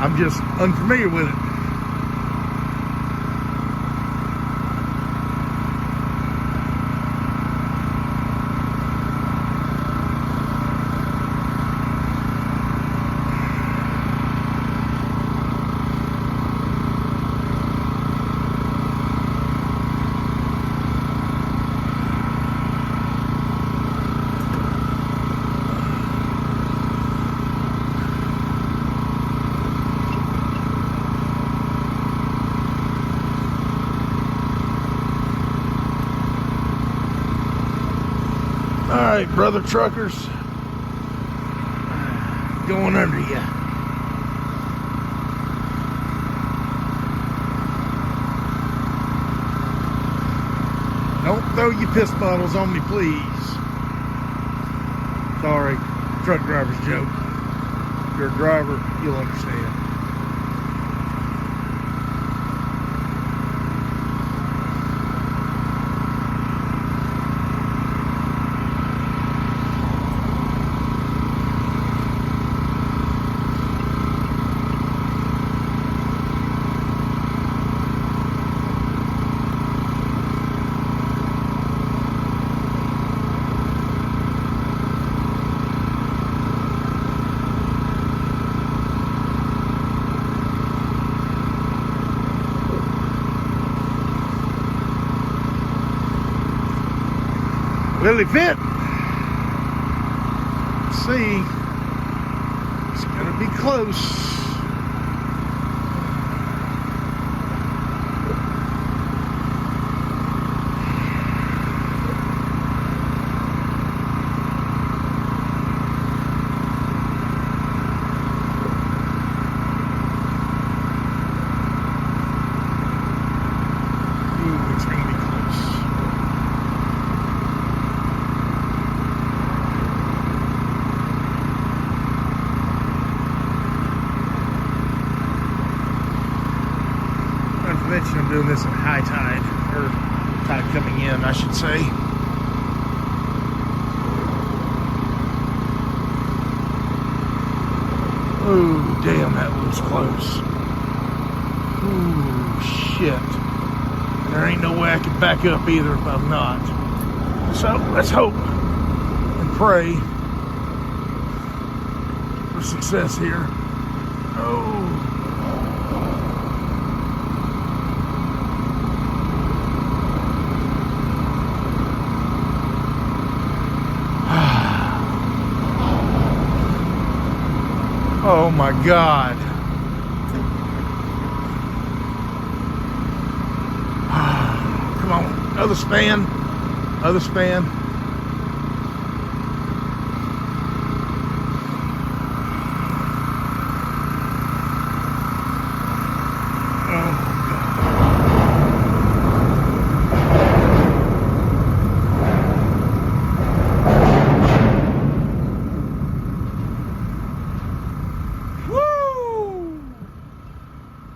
I'm just unfamiliar with it. All right, brother truckers, going under you. Don't throw your piss bottles on me, please. Sorry, truck driver's joke. If you're a driver, you'll understand. Will he fit? Let's see. It's gonna be close. I'm doing this at high tide, or tide coming in, I should say. Oh, damn, that was close. Oh, shit. There ain't no way I can back up either if I'm not. So, let's hope and pray for success here. Oh. Oh my God. Come on, other span, other span.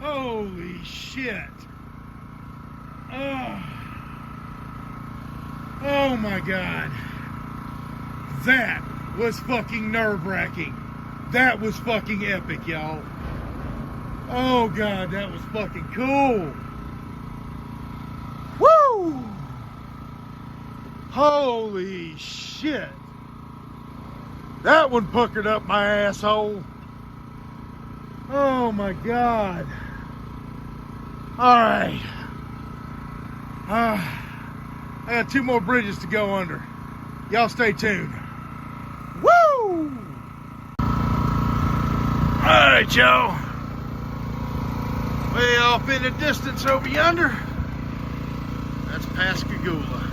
Holy shit. Oh my God. That was fucking nerve-wracking. That was fucking epic, y'all. Oh God, that was fucking cool. Woo! Holy shit. That one puckered up my asshole. Oh my God. All right. I got 2 more bridges to go under. Y'all stay tuned. Woo! All right, y'all. Way off in the distance over yonder, that's Pascagoula.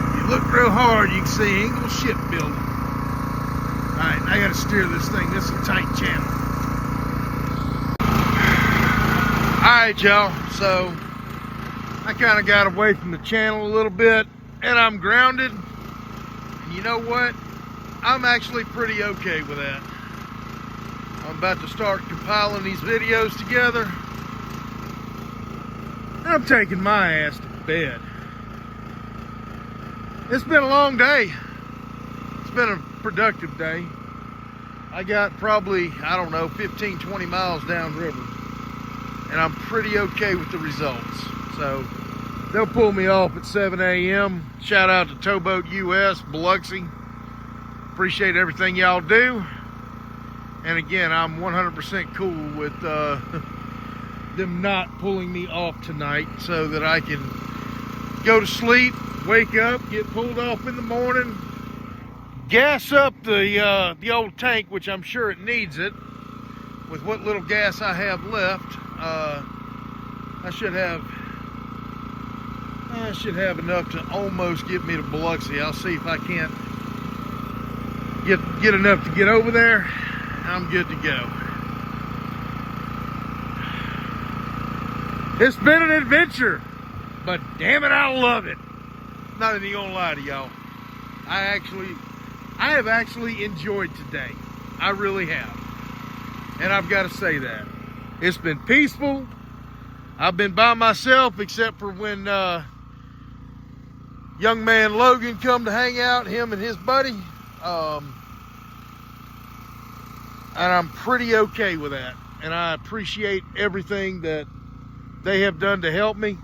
If you look real hard, you can see Ingalls Shipbuilding. All right, I gotta steer this thing. This is a tight channel. All right, y'all. So I kind of got away from the channel a little bit, and I'm grounded. And you know what? I'm actually pretty okay with that. I'm about to start compiling these videos together, and I'm taking my ass to bed. It's been a long day. It's been a productive day. I got probably, I don't know, 15, 20 miles downriver, and I'm pretty okay with the results. So they'll pull me off at 7 a.m. Shout out to Towboat US, Biloxi. Appreciate everything y'all do. And again, I'm 100% cool with them not pulling me off tonight, so that I can go to sleep, wake up, get pulled off in the morning, gas up the old tank, which I'm sure it needs it. With what little gas I have left, I should have enough to almost get me to Biloxi. I'll see if I can't get enough to get over there. I'm good to go. It's been an adventure, but damn it, I love it. Not even gonna lie to y'all. I have actually enjoyed today. I really have. And I've got to say that. It's been peaceful. I've been by myself, except for when young man Logan come to hang out, him and his buddy. And I'm pretty okay with that. And I appreciate everything that they have done to help me.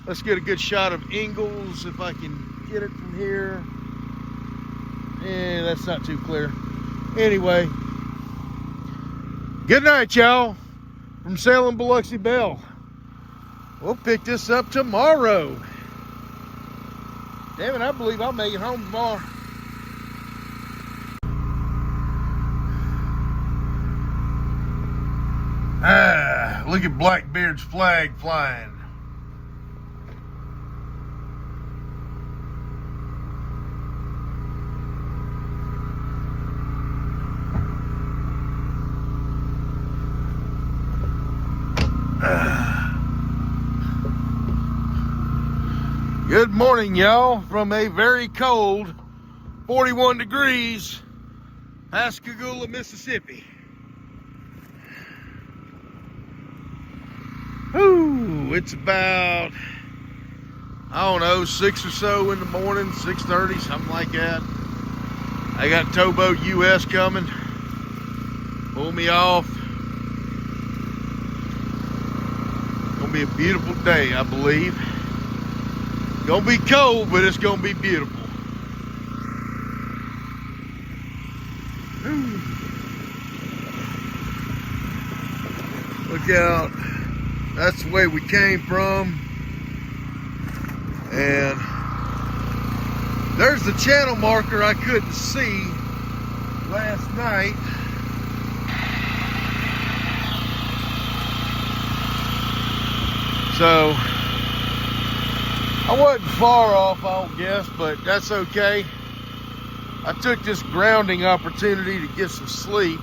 Let's get a good shot of Ingalls, if I can get it from here. That's not too clear. Anyway, good night, y'all. From Sailing Biloxi Belle. We'll pick this up tomorrow. Damn it, I believe I'll make it home tomorrow. Ah, look at Blackbeard's flag flying. Good morning, y'all, from a very cold 41 degrees Pascagoula, Mississippi. Whew, it's about, I don't know, 6 or so in the morning, 6:30, something like that. I got Towboat US coming. Pull me off. Gonna be a beautiful day, I believe. Gonna be cold, but it's gonna be beautiful. Look out. That's the way we came from. And there's the channel marker I couldn't see last night. So I wasn't far off, I don't guess, but that's okay. I took this grounding opportunity to get some sleep.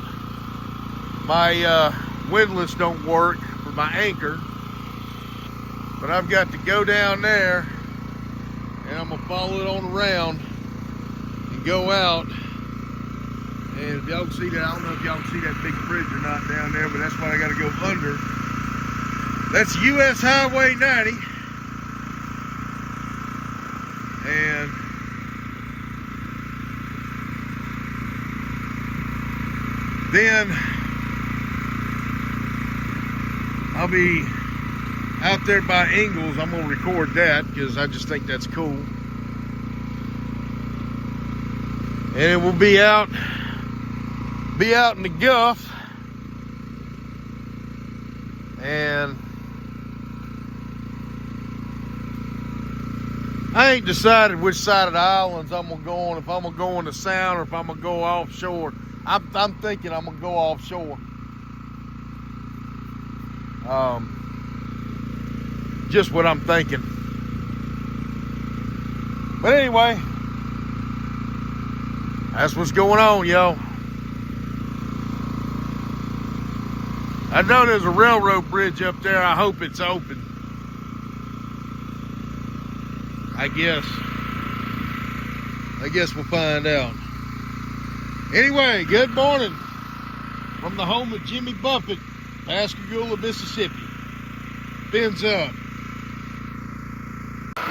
My windlass don't work for my anchor, but I've got to go down there and I'm gonna follow it on around and go out. And if y'all can see that, I don't know if y'all can see that big bridge or not down there, but that's what I gotta go under. That's US Highway 90. And then I'll be out there by Ingalls. I'm gonna record that because I just think that's cool. And it will be out in the Gulf. And I ain't decided which side of the islands I'm gonna go on, if I'm gonna go on the Sound or if I'm gonna go offshore. I'm thinking I'm gonna go offshore. Just what I'm thinking. But anyway, that's what's going on, y'all. I know there's a railroad bridge up there. I hope it's open. I guess we'll find out. Anyway, good morning from the home of Jimmy Buffett, Pascagoula, Mississippi. Fins up. All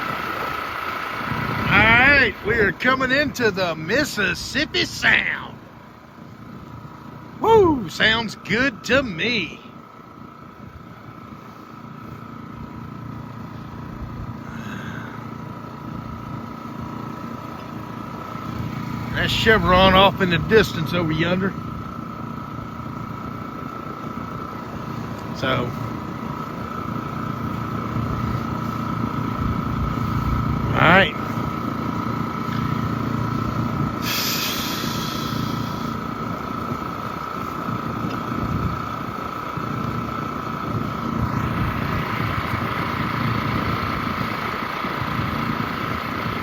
right, we are coming into the Mississippi Sound. Woo, sounds good to me. That's Chevron off in the distance over yonder. So, all right.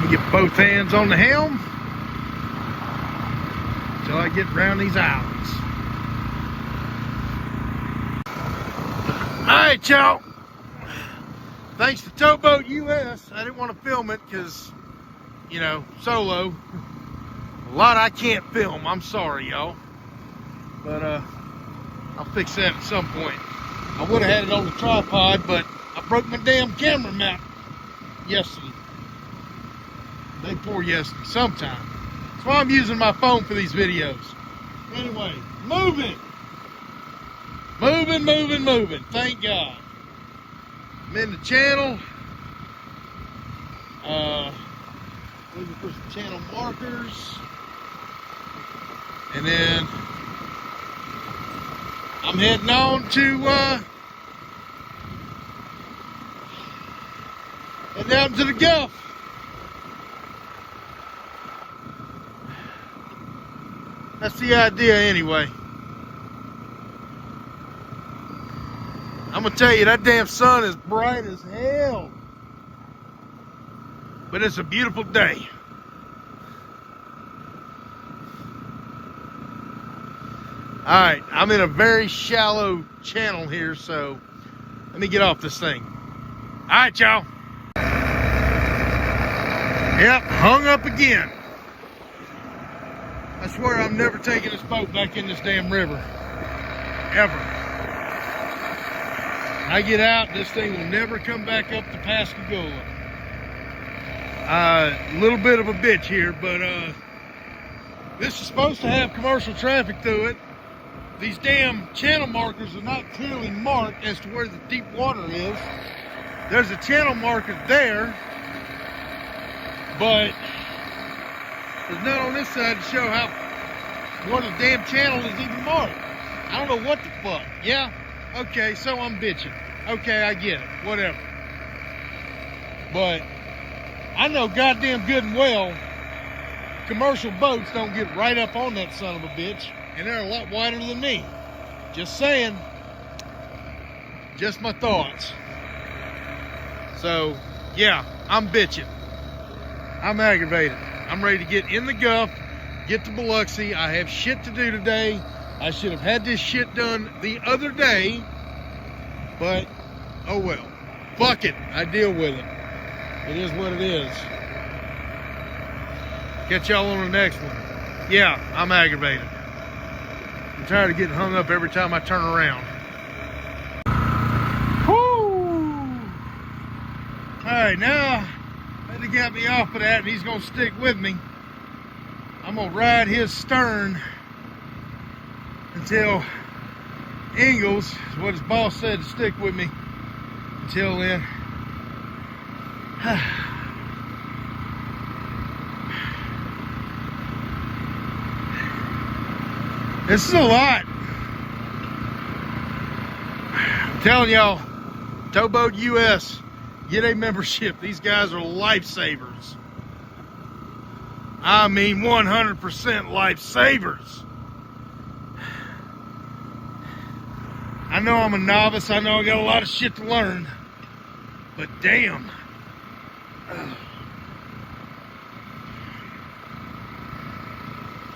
Get both hands on the helm till I get around these islands. Alright, y'all. Thanks to Towboat US. I didn't want to film it because, you know, solo. A lot I can't film. I'm sorry, y'all. But I'll fix that at some point. I would have had it on the tripod, but I broke my damn camera mount yesterday. Day before yesterday, sometime. That's why I'm using my phone for these videos. Anyway, moving. Moving. Thank God. I'm in the channel. Looking for some channel markers. And then I'm heading on to Heading out into the Gulf. That's the idea anyway. I'm gonna tell you, that damn sun is bright as hell. But it's a beautiful day. Alright, I'm in a very shallow channel here, so let me get off this thing. Alright, y'all. Yep, hung up again. I swear I'm never taking this boat back in this damn river. Ever. When I get out, this thing will never come back up to Pascagoula. A little bit of a bitch here, but this is supposed to have commercial traffic through it. These damn channel markers are not clearly marked as to where the deep water is. There's a channel marker there, but there's none on this side to show what the damn channel is even marked. I don't know what the fuck. Yeah? Okay, so I'm bitching. Okay, I get it. Whatever. But I know goddamn good and well commercial boats don't get right up on that son of a bitch, and they're a lot wider than me. Just saying. Just my thoughts. So, yeah, I'm bitching. I'm aggravated. I'm ready to get in the Gulf, get to Biloxi. I have shit to do today. I should have had this shit done the other day, but oh well. Fuck it. I deal with it. It is what it is. Catch y'all on the next one. Yeah, I'm aggravated. I'm tired of getting hung up every time I turn around. Whoo! Alright, now that he got me off of that and he's gonna stick with me, I'm gonna ride his stern until Ingalls, is what his boss said, to stick with me until then. This is a lot. I'm telling y'all, Towboat US, get a membership. These guys are lifesavers. I mean 100% lifesavers. I know I'm a novice. I know I got a lot of shit to learn. But damn.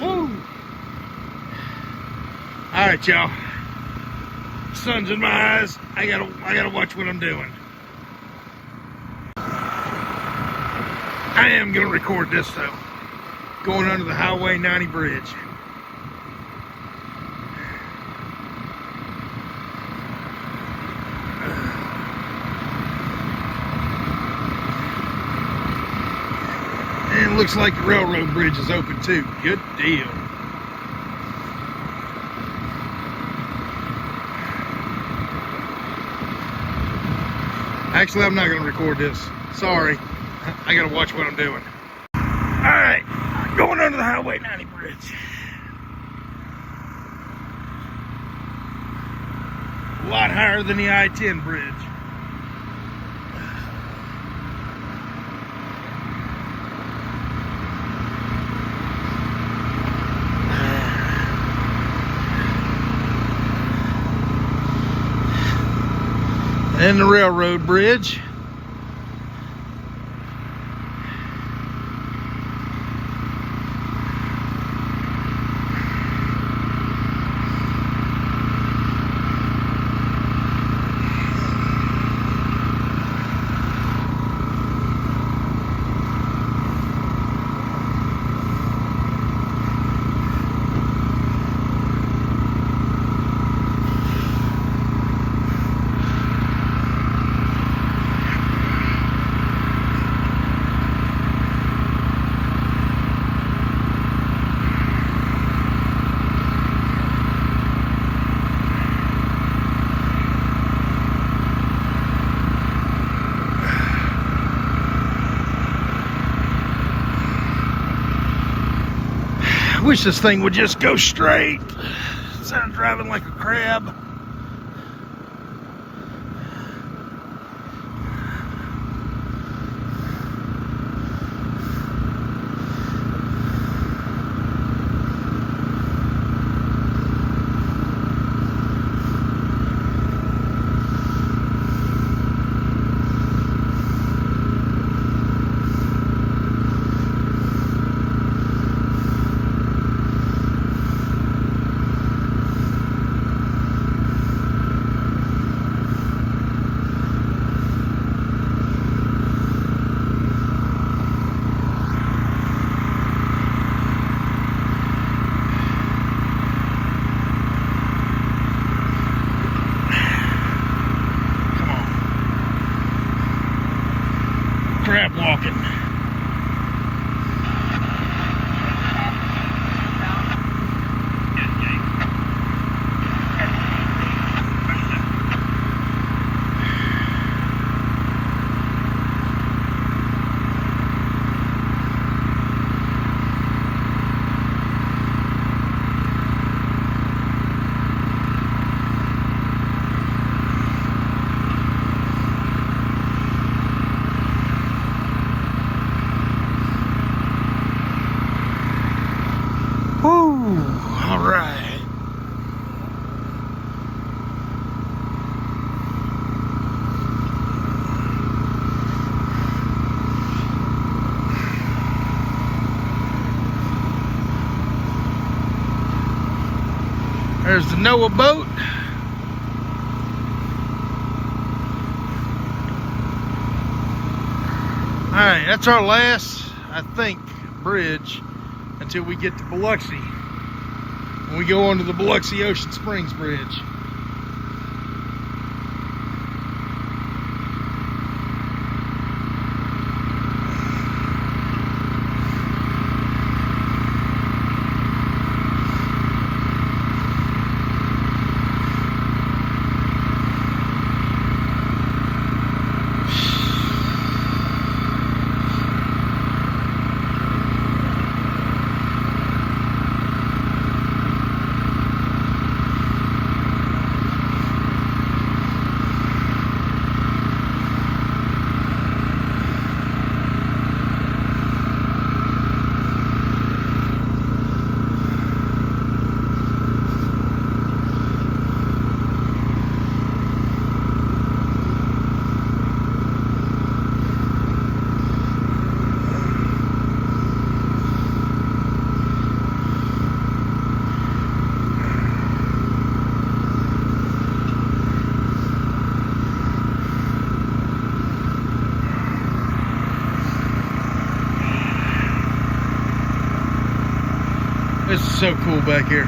Woo. All right, y'all. Sun's in my eyes. I gotta watch what I'm doing. I am gonna record this though. Going under the Highway 90 bridge. And it looks like the railroad bridge is open too. Good deal. Actually, I'm not going to record this. Sorry. I got to watch what I'm doing. Alright. Going under the Highway 90 bridge. A lot higher than the I-10 bridge. And the railroad bridge. Wish this thing would just go straight instead of driving like a crab. There's the Noah boat. Alright, that's our last, I think, bridge until we get to Biloxi. When we go onto the Biloxi Ocean Springs Bridge. This is so cool back here.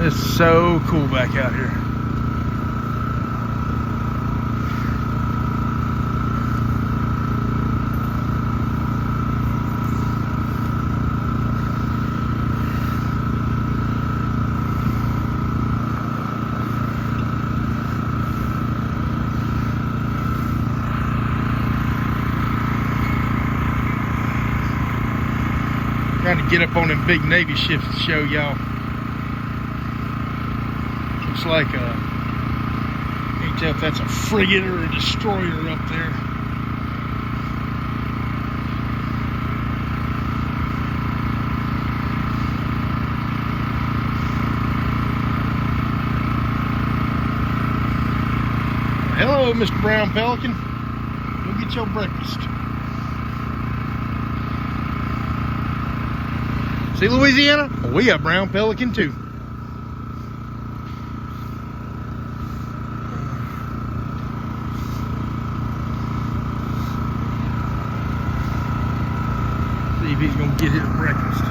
It's so cool back out here. Trying to get up on them big Navy ships to show y'all. Looks like can't tell if that's a frigate or a destroyer up there. Hello, Mr. Brown Pelican. Go get your breakfast. See, Louisiana? Well, we got brown pelican too. See if he's gonna get his breakfast.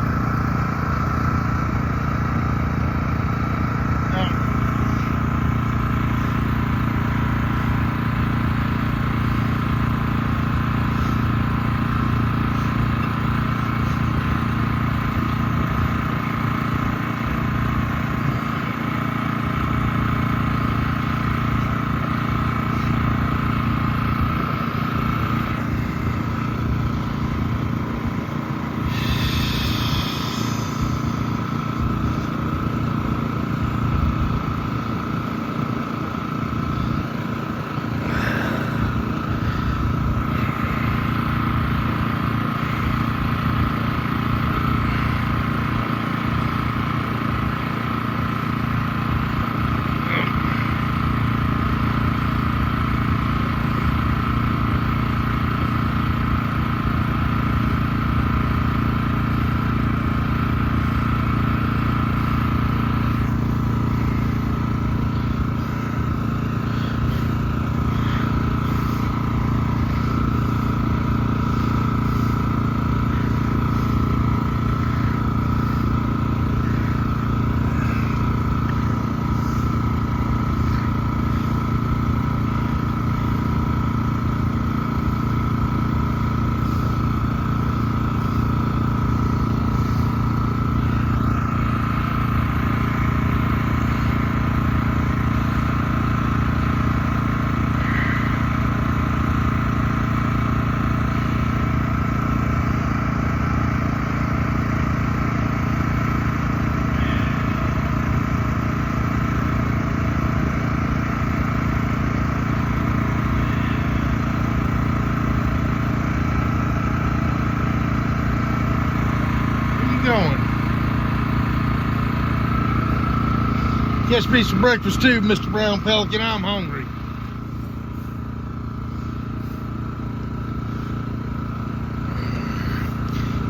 Catch me some breakfast too, Mr. Brown Pelican. I'm hungry.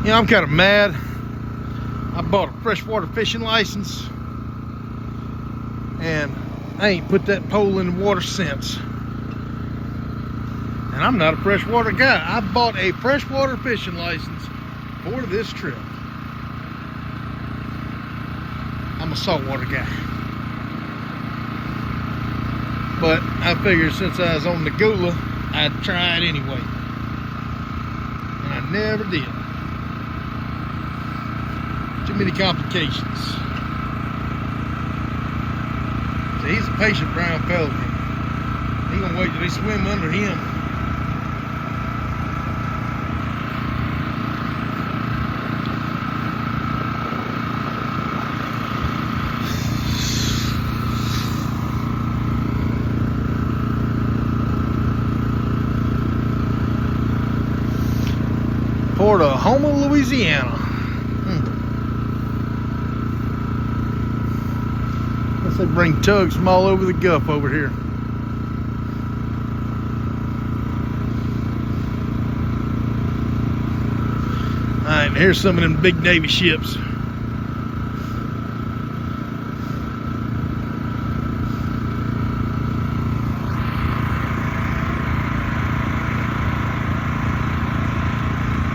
You know, I'm kind of mad. I bought a freshwater fishing license and I ain't put that pole in the water since. And I'm not a freshwater guy. I bought a freshwater fishing license for this trip. I'm a saltwater guy. But I figured since I was on the Gula, I'd try it anyway. And I never did. Too many complications. See, he's a patient brown pelican. He's gonna wait till they swim under him. Port of Houma, Louisiana. They bring tugs from all over the Gulf over here. Alright, here's some of them big Navy ships. I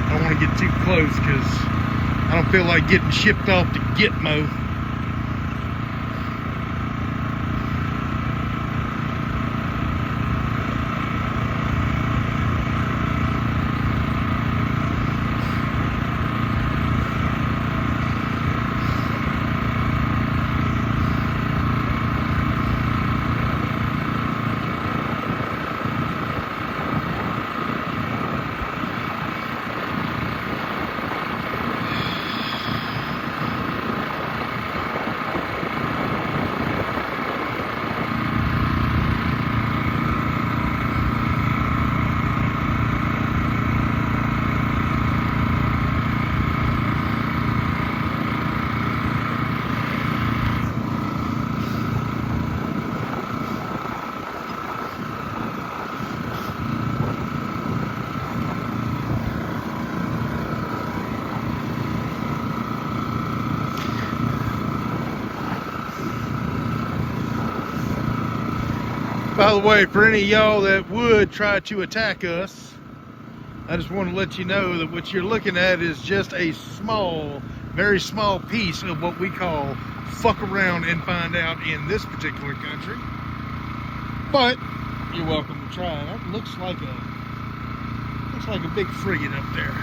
don't want to get too close because I don't feel like getting shipped off to Gitmo. By the way, for any of y'all that would try to attack us, I just want to let you know that what you're looking at is just a small, very small piece of what we call fuck around and find out in this particular country. But you're welcome to try. That looks like a big frigate up there.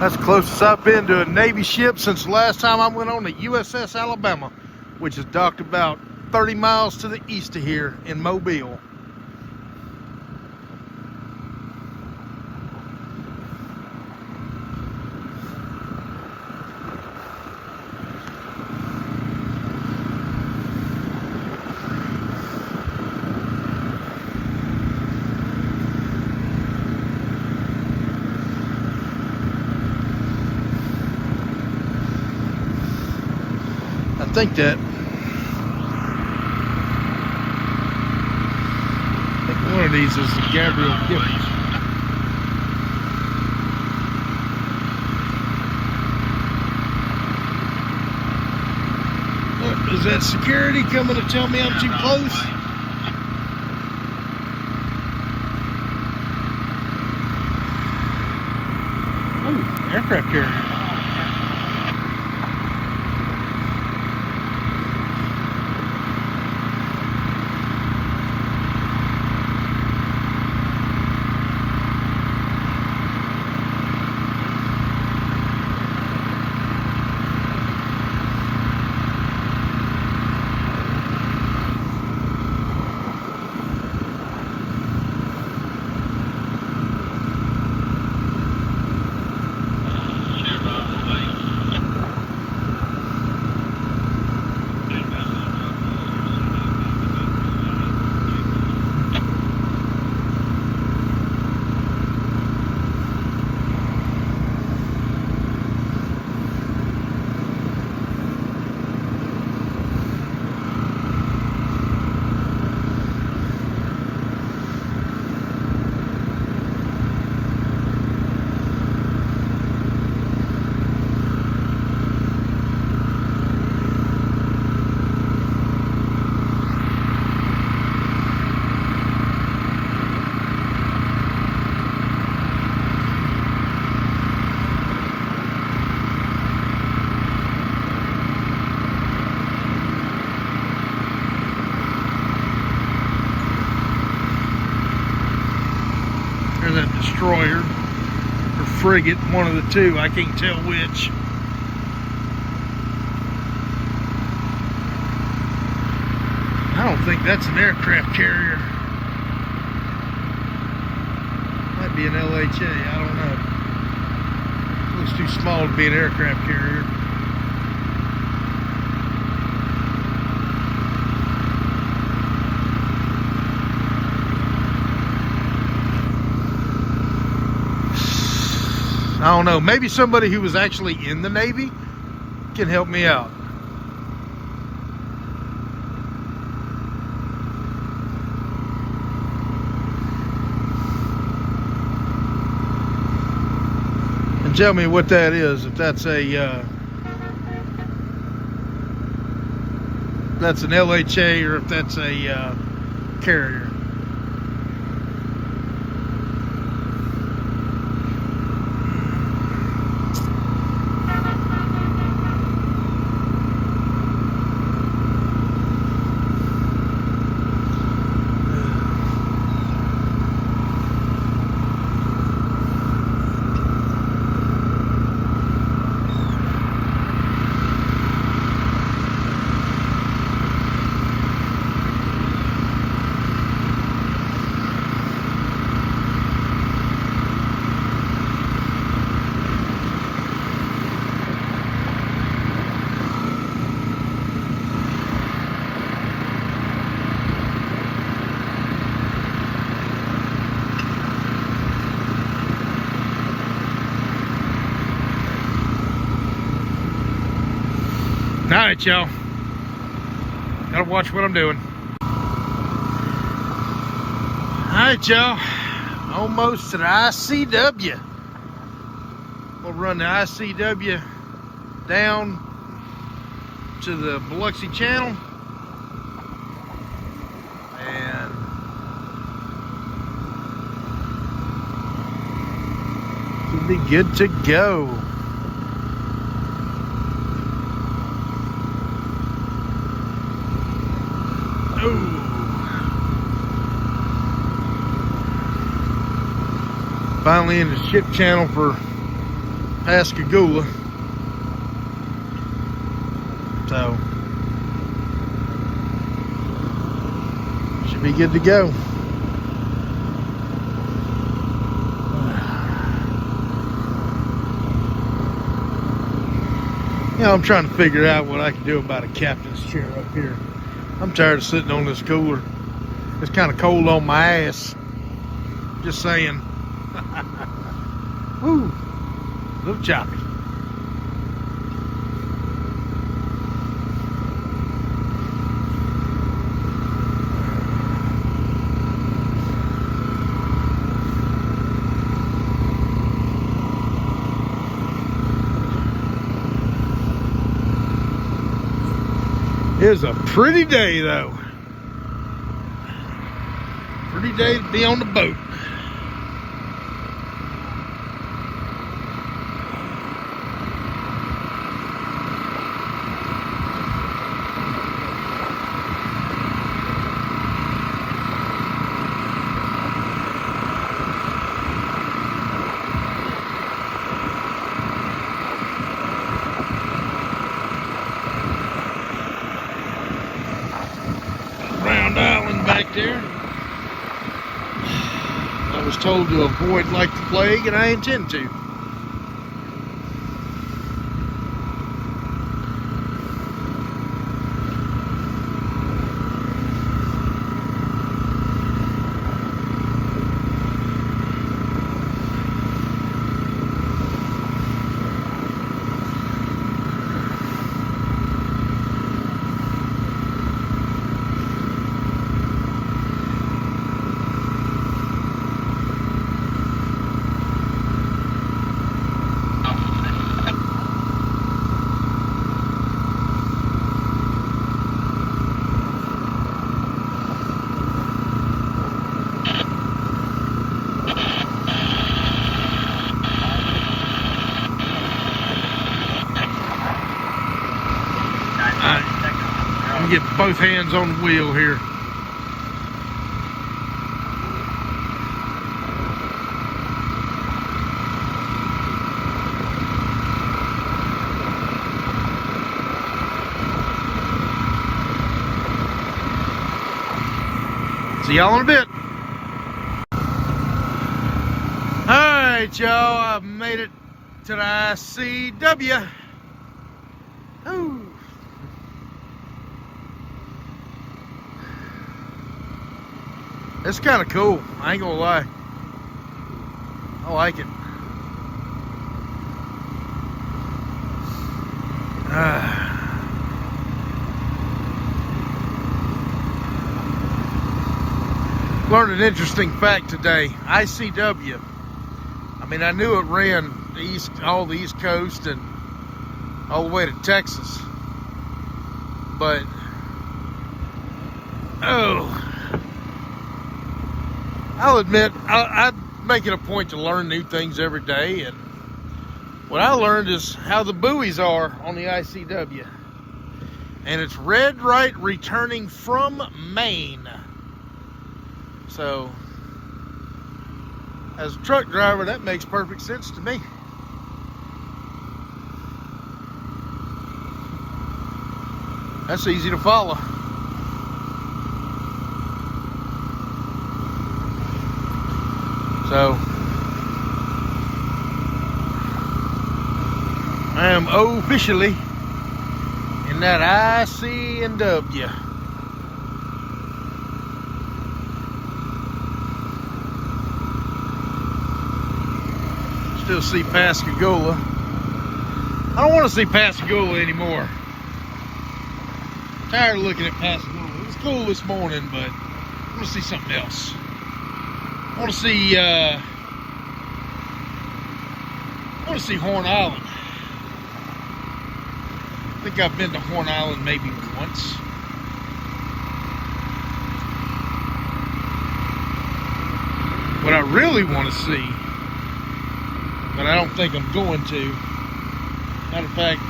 That's the closest I've been to a Navy ship since the last time I went on the USS Alabama, which is docked about 30 miles to the east of here in Mobile. I think one of these is the Gabriel Gibbons. Is that security coming to tell me I'm too close? Oh, aircraft carrier. frigate, one of the two. I can't tell which. I don't think that's an aircraft carrier. Might be an LHA, I don't know. Looks too small to be an aircraft carrier. I don't know, maybe somebody who was actually in the Navy can help me out. And tell me what that is, if that's a that's an LHA or if that's a carrier. Alright, y'all. Gotta watch what I'm doing. Alright, y'all. Almost to the ICW. We'll run the ICW down to the Biloxi Channel. And we'll be good to go. Finally in the ship channel for Pascagoula. So should be good to go. Yeah, I'm trying to figure out what I can do about a captain's chair up here. I'm tired of sitting on this cooler. It's kind of cold on my ass. Just saying. Woo, a little choppy. It was a pretty day though. Pretty day to be on the boat. Island back there. I was told to avoid like the plague, and I intend to. Get both hands on the wheel here. See y'all in a bit. Alright, y'all, I've made it to the ICW. Ooh. It's kind of cool, I ain't gonna lie. I like it. Learned an interesting fact today. ICW. I mean, I knew it ran all the East Coast and all the way to Texas. But, I'll admit, I make it a point to learn new things every day. And what I learned is how the buoys are on the ICW. And it's red right returning from Maine. So, as a truck driver, that makes perfect sense to me. That's easy to follow. So, I am officially in that ICW. Still see Pascagoula. I don't want to see Pascagoula anymore. Tired of looking at Pascagoula. It was cool this morning, but I want to see something else. I want to see Horn Island. I think I've been to Horn Island maybe once. What I really want to see, but I don't think I'm going to. Matter of fact,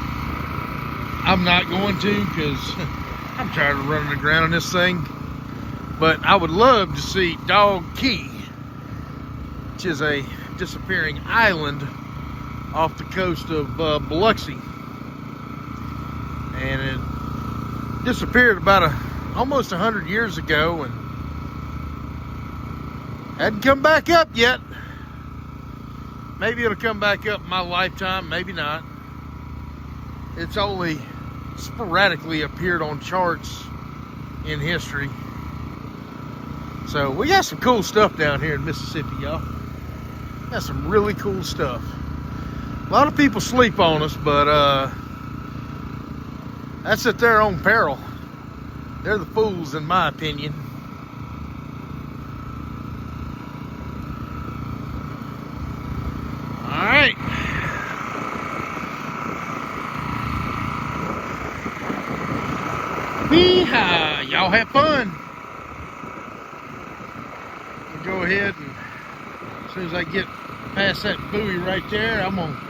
I'm not going to because I'm tired of running aground on this thing. But I would love to see Dog Key, which is a disappearing island off the coast of Biloxi. And it disappeared about almost 100 years ago and hadn't come back up yet. Maybe it'll come back up in my lifetime, maybe not. It's only sporadically appeared on charts in history. So we got some cool stuff down here in Mississippi, y'all. Got some really cool stuff. A lot of people sleep on us, but that's at their own peril. They're the fools, in my opinion. All right. Hee-haw. Y'all have fun. We'll go ahead and as soon as I get past that buoy right there, I'm going to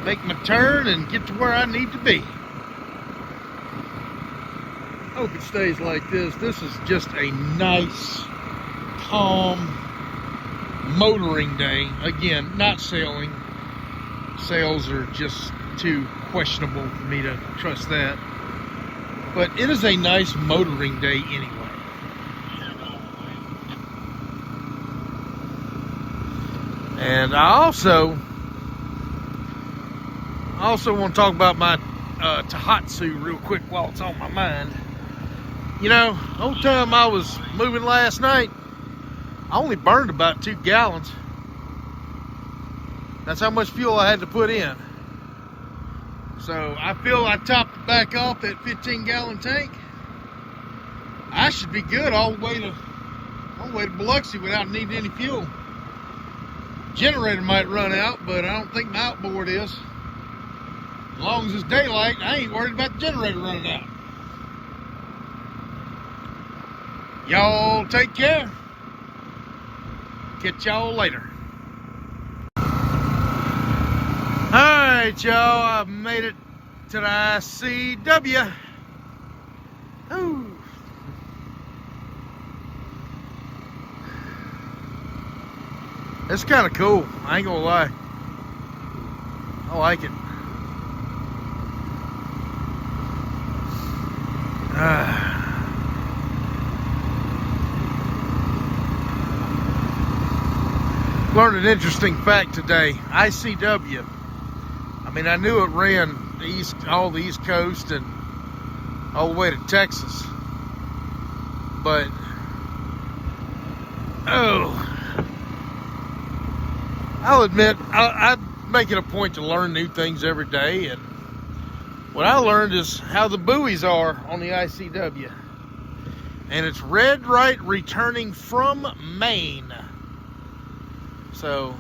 make my turn and get to where I need to be. Hope it stays like this. This is just a nice, calm, motoring day. Again, not sailing. Sails are just too questionable for me to trust that. But it is a nice motoring day anyway. And I also want to talk about my Tahatsu real quick while it's on my mind. You know, the whole time I was moving last night, I only burned about 2 gallons. That's how much fuel I had to put in. So I feel I topped it back off that 15-gallon tank. I should be good all the way to Biloxi without needing any fuel. Generator might run out, but I don't think my outboard is. As long as it's daylight, I ain't worried about the generator running out. Y'all take care. Catch y'all later. Alright, y'all, I've made it to the ICW. Ooh. It's kind of cool, I ain't gonna lie. I like it. Learned an interesting fact today. ICW. I mean, I knew it ran all the East Coast and all the way to Texas. But, I'll admit, I make it a point to learn new things every day. And what I learned is how the buoys are on the ICW. And it's red right returning from Maine. So,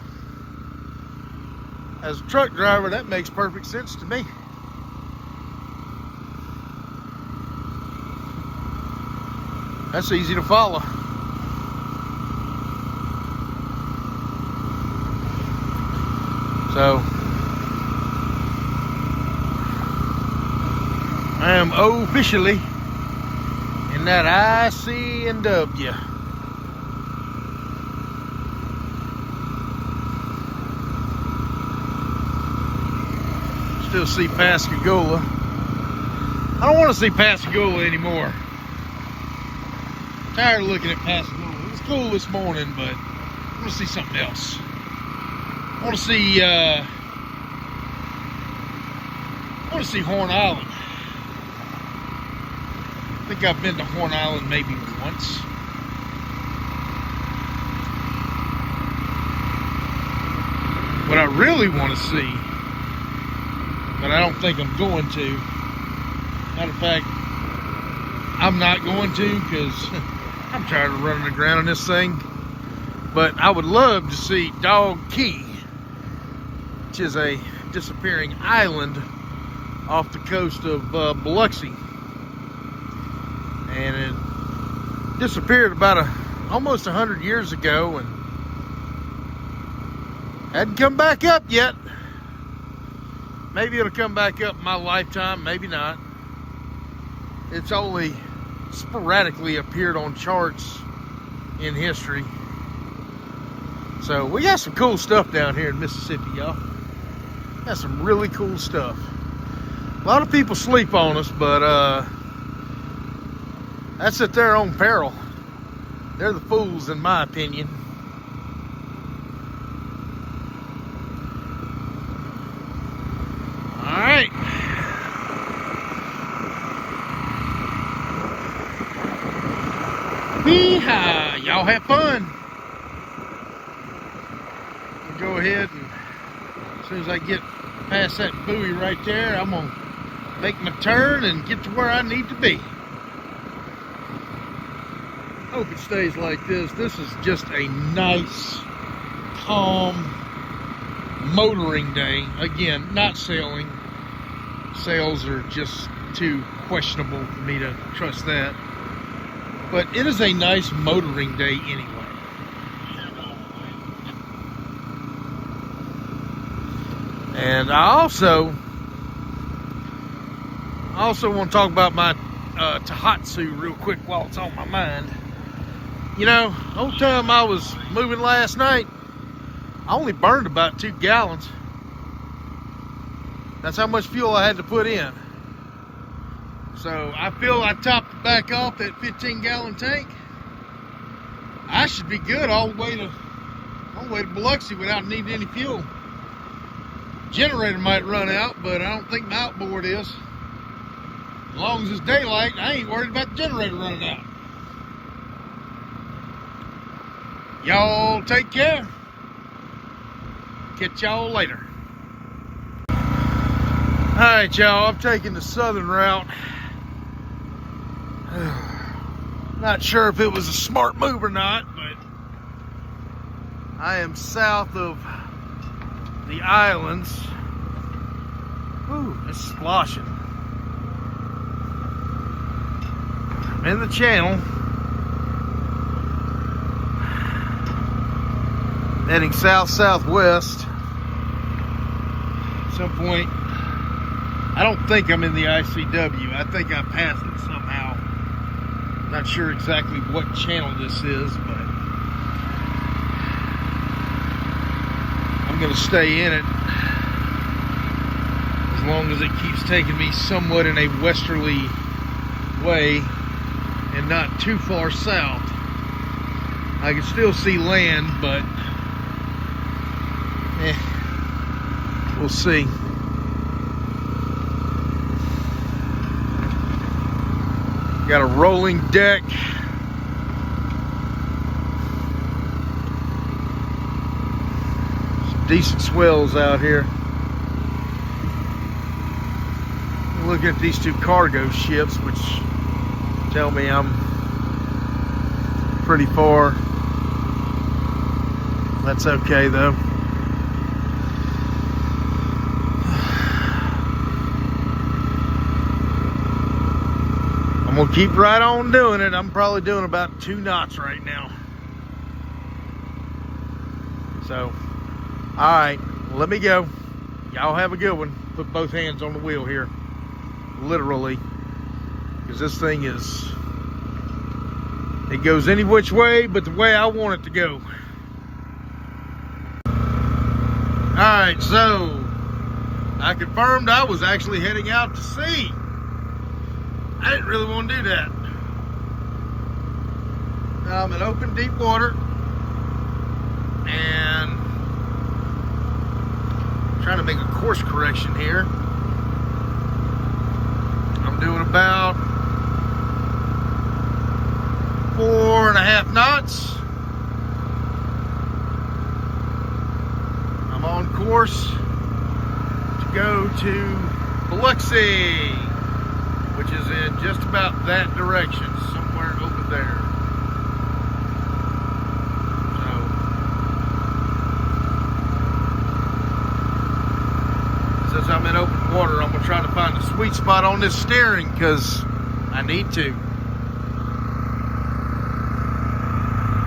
as a truck driver, that makes perfect sense to me. That's easy to follow. So, I am officially in that ICW. Still see Pascagoula. I don't want to see Pascagoula anymore. Tired of looking at Pascagoula. It was cool this morning, but I want to see something else. I want to see Horn Island. I think I've been to Horn Island maybe once. What I really want to see, but I don't think I'm going to. Matter of fact, I'm not going to because I'm tired of running around on this thing. But I would love to see Dog Key, which is a disappearing island off the coast of Biloxi. And it disappeared about almost 100 years ago and hadn't come back up yet. Maybe it'll come back up in my lifetime, maybe not. It's only sporadically appeared on charts in history. So we got some cool stuff down here in Mississippi, y'all. Got some really cool stuff. A lot of people sleep on us, but that's at their own peril. They're the fools, in my opinion. All right. Yeehaw! Y'all have fun. We'll go ahead and as soon as I get past that buoy right there, I'm gonna make my turn and get to where I need to be. Hope it stays like this. This is just a nice, calm, motoring day. Again, not sailing. Sails are just too questionable for me to trust that. But it is a nice motoring day anyway. And I also want to talk about my Tohatsu real quick while it's on my mind. You know, the whole time I was moving last night, I only burned about 2 gallons. That's how much fuel I had to put in. So I feel I topped it back off that 15-gallon tank. I should be good all the way to Biloxi without needing any fuel. Generator might run out, but I don't think my outboard is. As long as it's daylight, I ain't worried about the generator running out. Y'all take care. Catch y'all later. Alright, y'all, I'm taking the southern route. Not sure if it was a smart move or not, but I am south of the islands. Ooh, it's sloshing. I'm in the channel. Heading south-southwest. At some point, I don't think I'm in the ICW. I think I passed it somehow. Not sure exactly what channel this is, but I'm going to stay in it as long as it keeps taking me somewhat in a westerly way and not too far south. I can still see land, but We'll see. Got a rolling deck. Some decent swells out here. Looking at these two cargo ships, which tell me I'm pretty far. That's okay though. I'm gonna keep right on doing it. I'm probably doing about 2 knots right now. So, all right, let me go. Y'all have a good one. Put both hands on the wheel here. Literally, because this thing is, it goes any which way but the way I want it to go. All right, so I confirmed I was actually heading out to sea. I didn't really want to do that. I'm in open deep water and I'm trying to make a course correction here. I'm doing about 4.5 knots. I'm on course to go to Biloxi, which is in just about that direction, somewhere over there. So, since I'm in open water, I'm gonna try to find a sweet spot on this steering because I need to.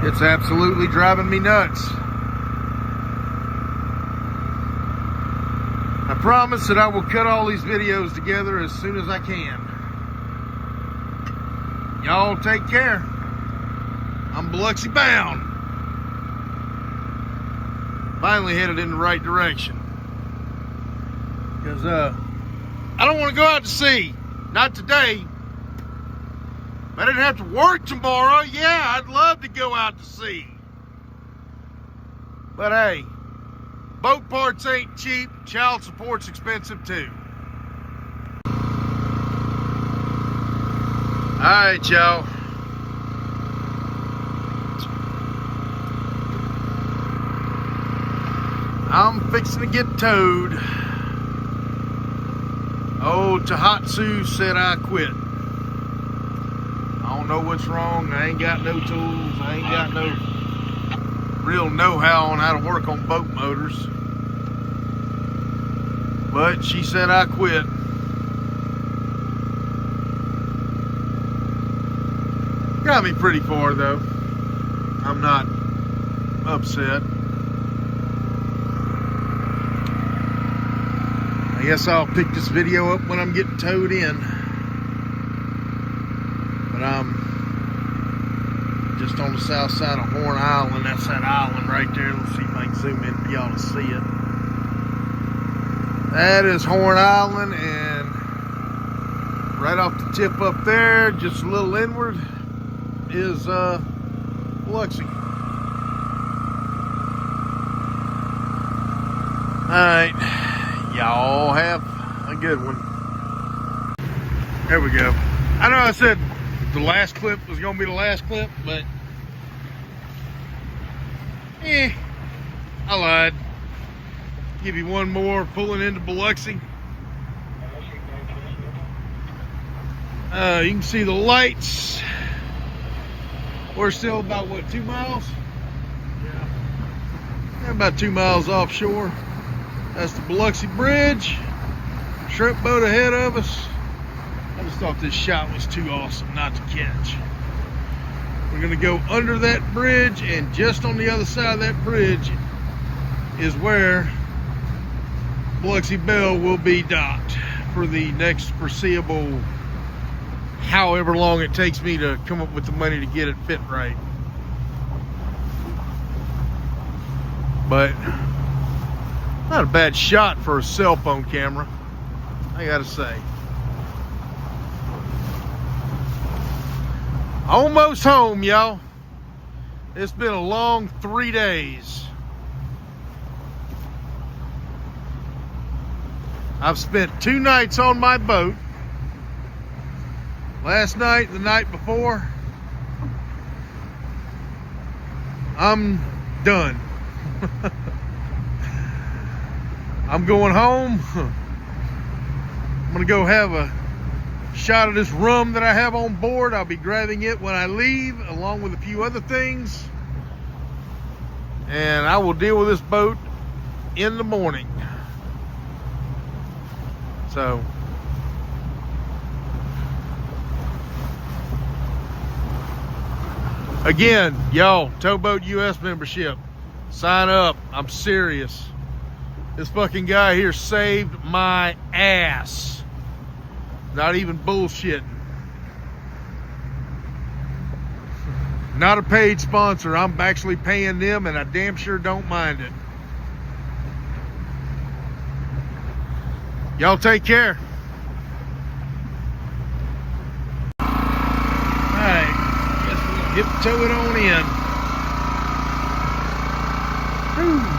It's absolutely driving me nuts. I promise that I will cut all these videos together as soon as I can. Y'all take care. I'm Biloxi bound. Finally headed in the right direction. Because I don't want to go out to sea. Not today. If I didn't have to work tomorrow, yeah, I'd love to go out to sea. But hey, boat parts ain't cheap. Child support's expensive too. Alright, y'all. I'm fixing to get towed. Oh, Tahatsu said I quit. I don't know what's wrong. I ain't got no tools. I ain't got no real know-how on how to work on boat motors. But she said I quit. Got me pretty far though. I'm not upset. I guess I'll pick this video up when I'm getting towed in. But I'm just on the south side of Horn Island. That's that island right there. Let's see if I can zoom in for y'all to see it. That is Horn Island, and right off the tip up there, just a little inward, is Biloxi. Alright, y'all have a good one. There we go. I know I said the last clip was going to be the last clip, but I lied. Give you one more pulling into Biloxi. You can see the lights. We're still about, what, 2 miles? Yeah. About 2 miles offshore. That's the Biloxi Bridge. Shrimp boat ahead of us. I just thought this shot was too awesome not to catch. We're gonna go under that bridge, and just on the other side of that bridge is where Biloxi Belle will be docked for the next foreseeable however long it takes me to come up with the money to get it fit right. But not a bad shot for a cell phone camera, I gotta say. Almost home, y'all. It's been a long 3 days. I've spent 2 nights on my boat. Last night and the night before. I'm done. I'm going home. I'm gonna go have a shot of this rum that I have on board. I'll be grabbing it when I leave, along with a few other things. And I will deal with this boat in the morning. So, again, y'all, Towboat US membership, sign up. I'm serious. This fucking guy here saved my ass. Not even bullshitting. Not a paid sponsor. I'm actually paying them, and I damn sure don't mind it. Y'all take care. Alright, guess we'll get the tow it on in. Whew.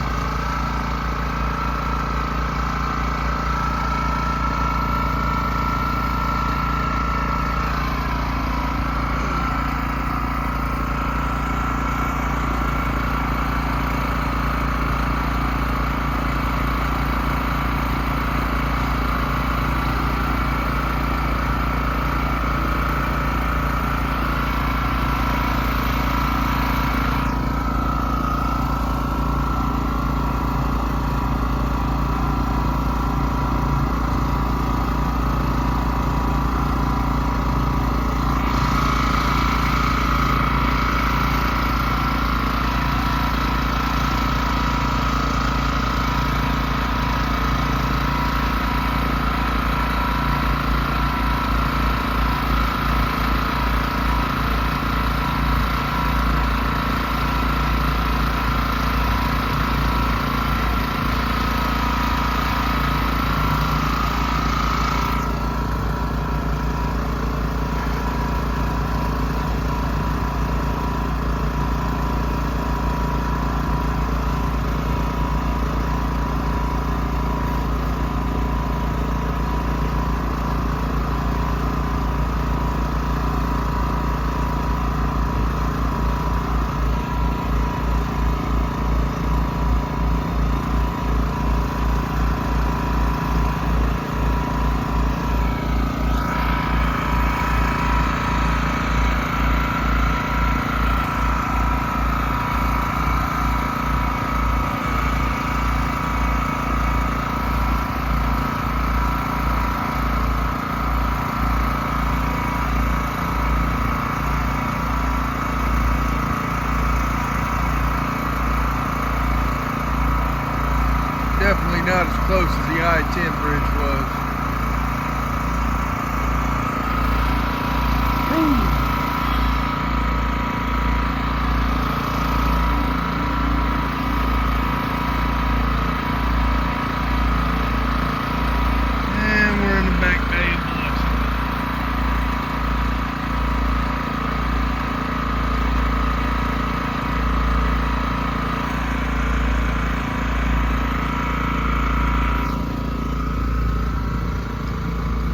Definitely not as close as the I-10 bridge was. And we're in the back bay of Biloxi.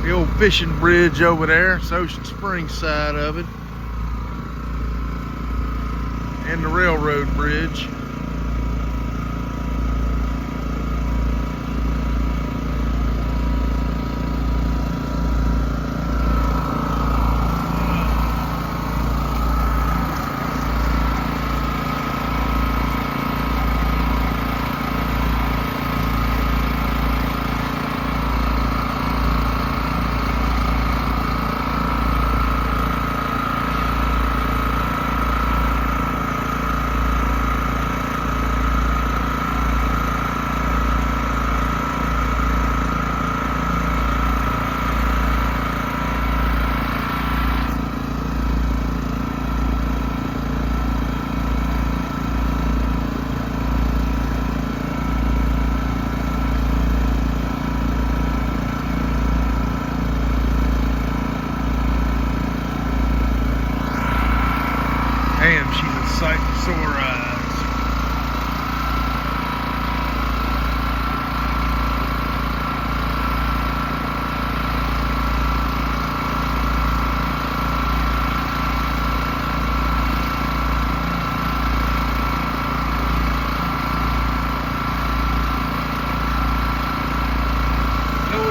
The old fishing bridge over there, it's Ocean Springs side of it, and the railroad bridge.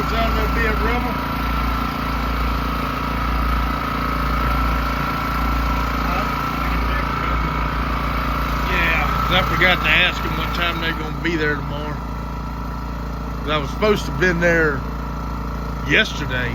what's out there be a rebel? Yeah, 'cause I forgot to ask them what time they're gonna be there tomorrow. 'Cause I was supposed to have been there yesterday.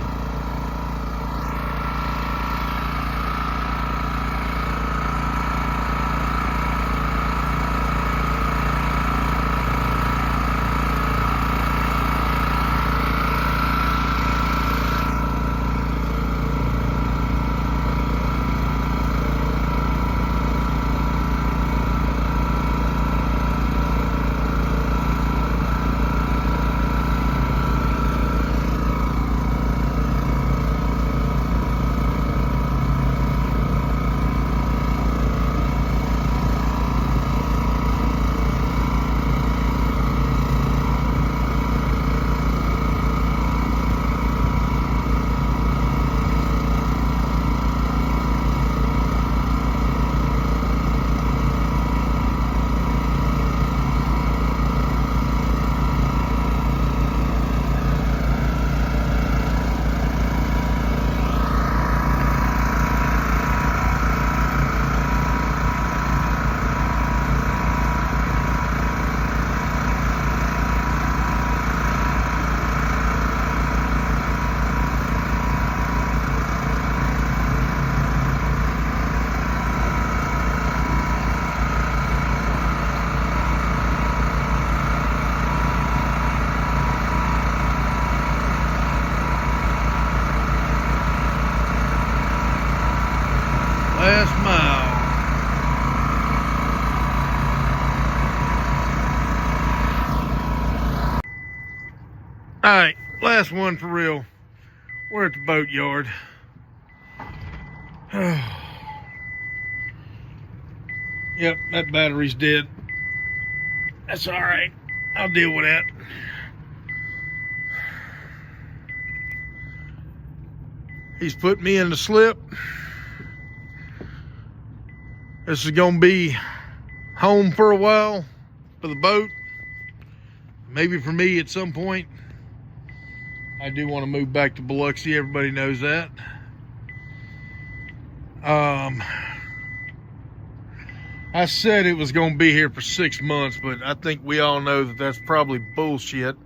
Last mile. All right, last one for real. We're at the boat yard. Yep, that battery's dead. That's all right. I'll deal with that. He's put me in the slip. This is gonna be home for a while for the boat. Maybe for me at some point. I do want to move back to Biloxi. Everybody knows that. I said it was going to be here for 6 months, but I think we all know that that's probably bullshit.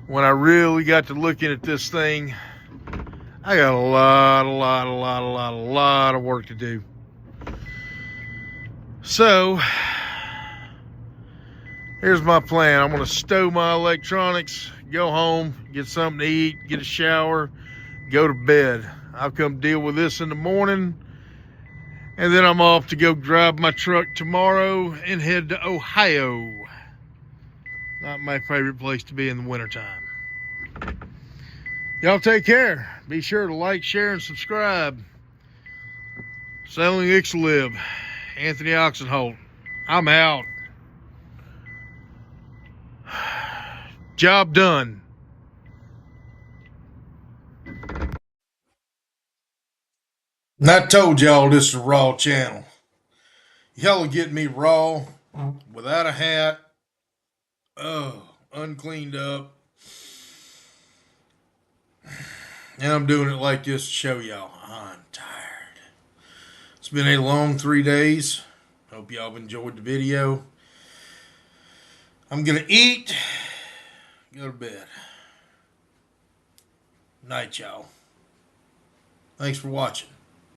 When I really got to looking at this thing, I got a lot of work to do. So, here's my plan. I'm going to stow my electronics, go home, get something to eat, get a shower, go to bed. I'll come deal with this in the morning, and then I'm off to go drive my truck tomorrow and head to Ohio. Not my favorite place to be in the wintertime. Y'all take care. Be sure to like, share, and subscribe. Selling Ixlib, Anthony Oksenholt. I'm out. Job done. And I told y'all this is a raw channel. Y'all will get me raw, without a hat, uncleaned up. And I'm doing it like this to show y'all I'm tired. It's been a long 3 days. Hope y'all have enjoyed the video. I'm gonna eat, go to bed. Night, y'all. Thanks for watching.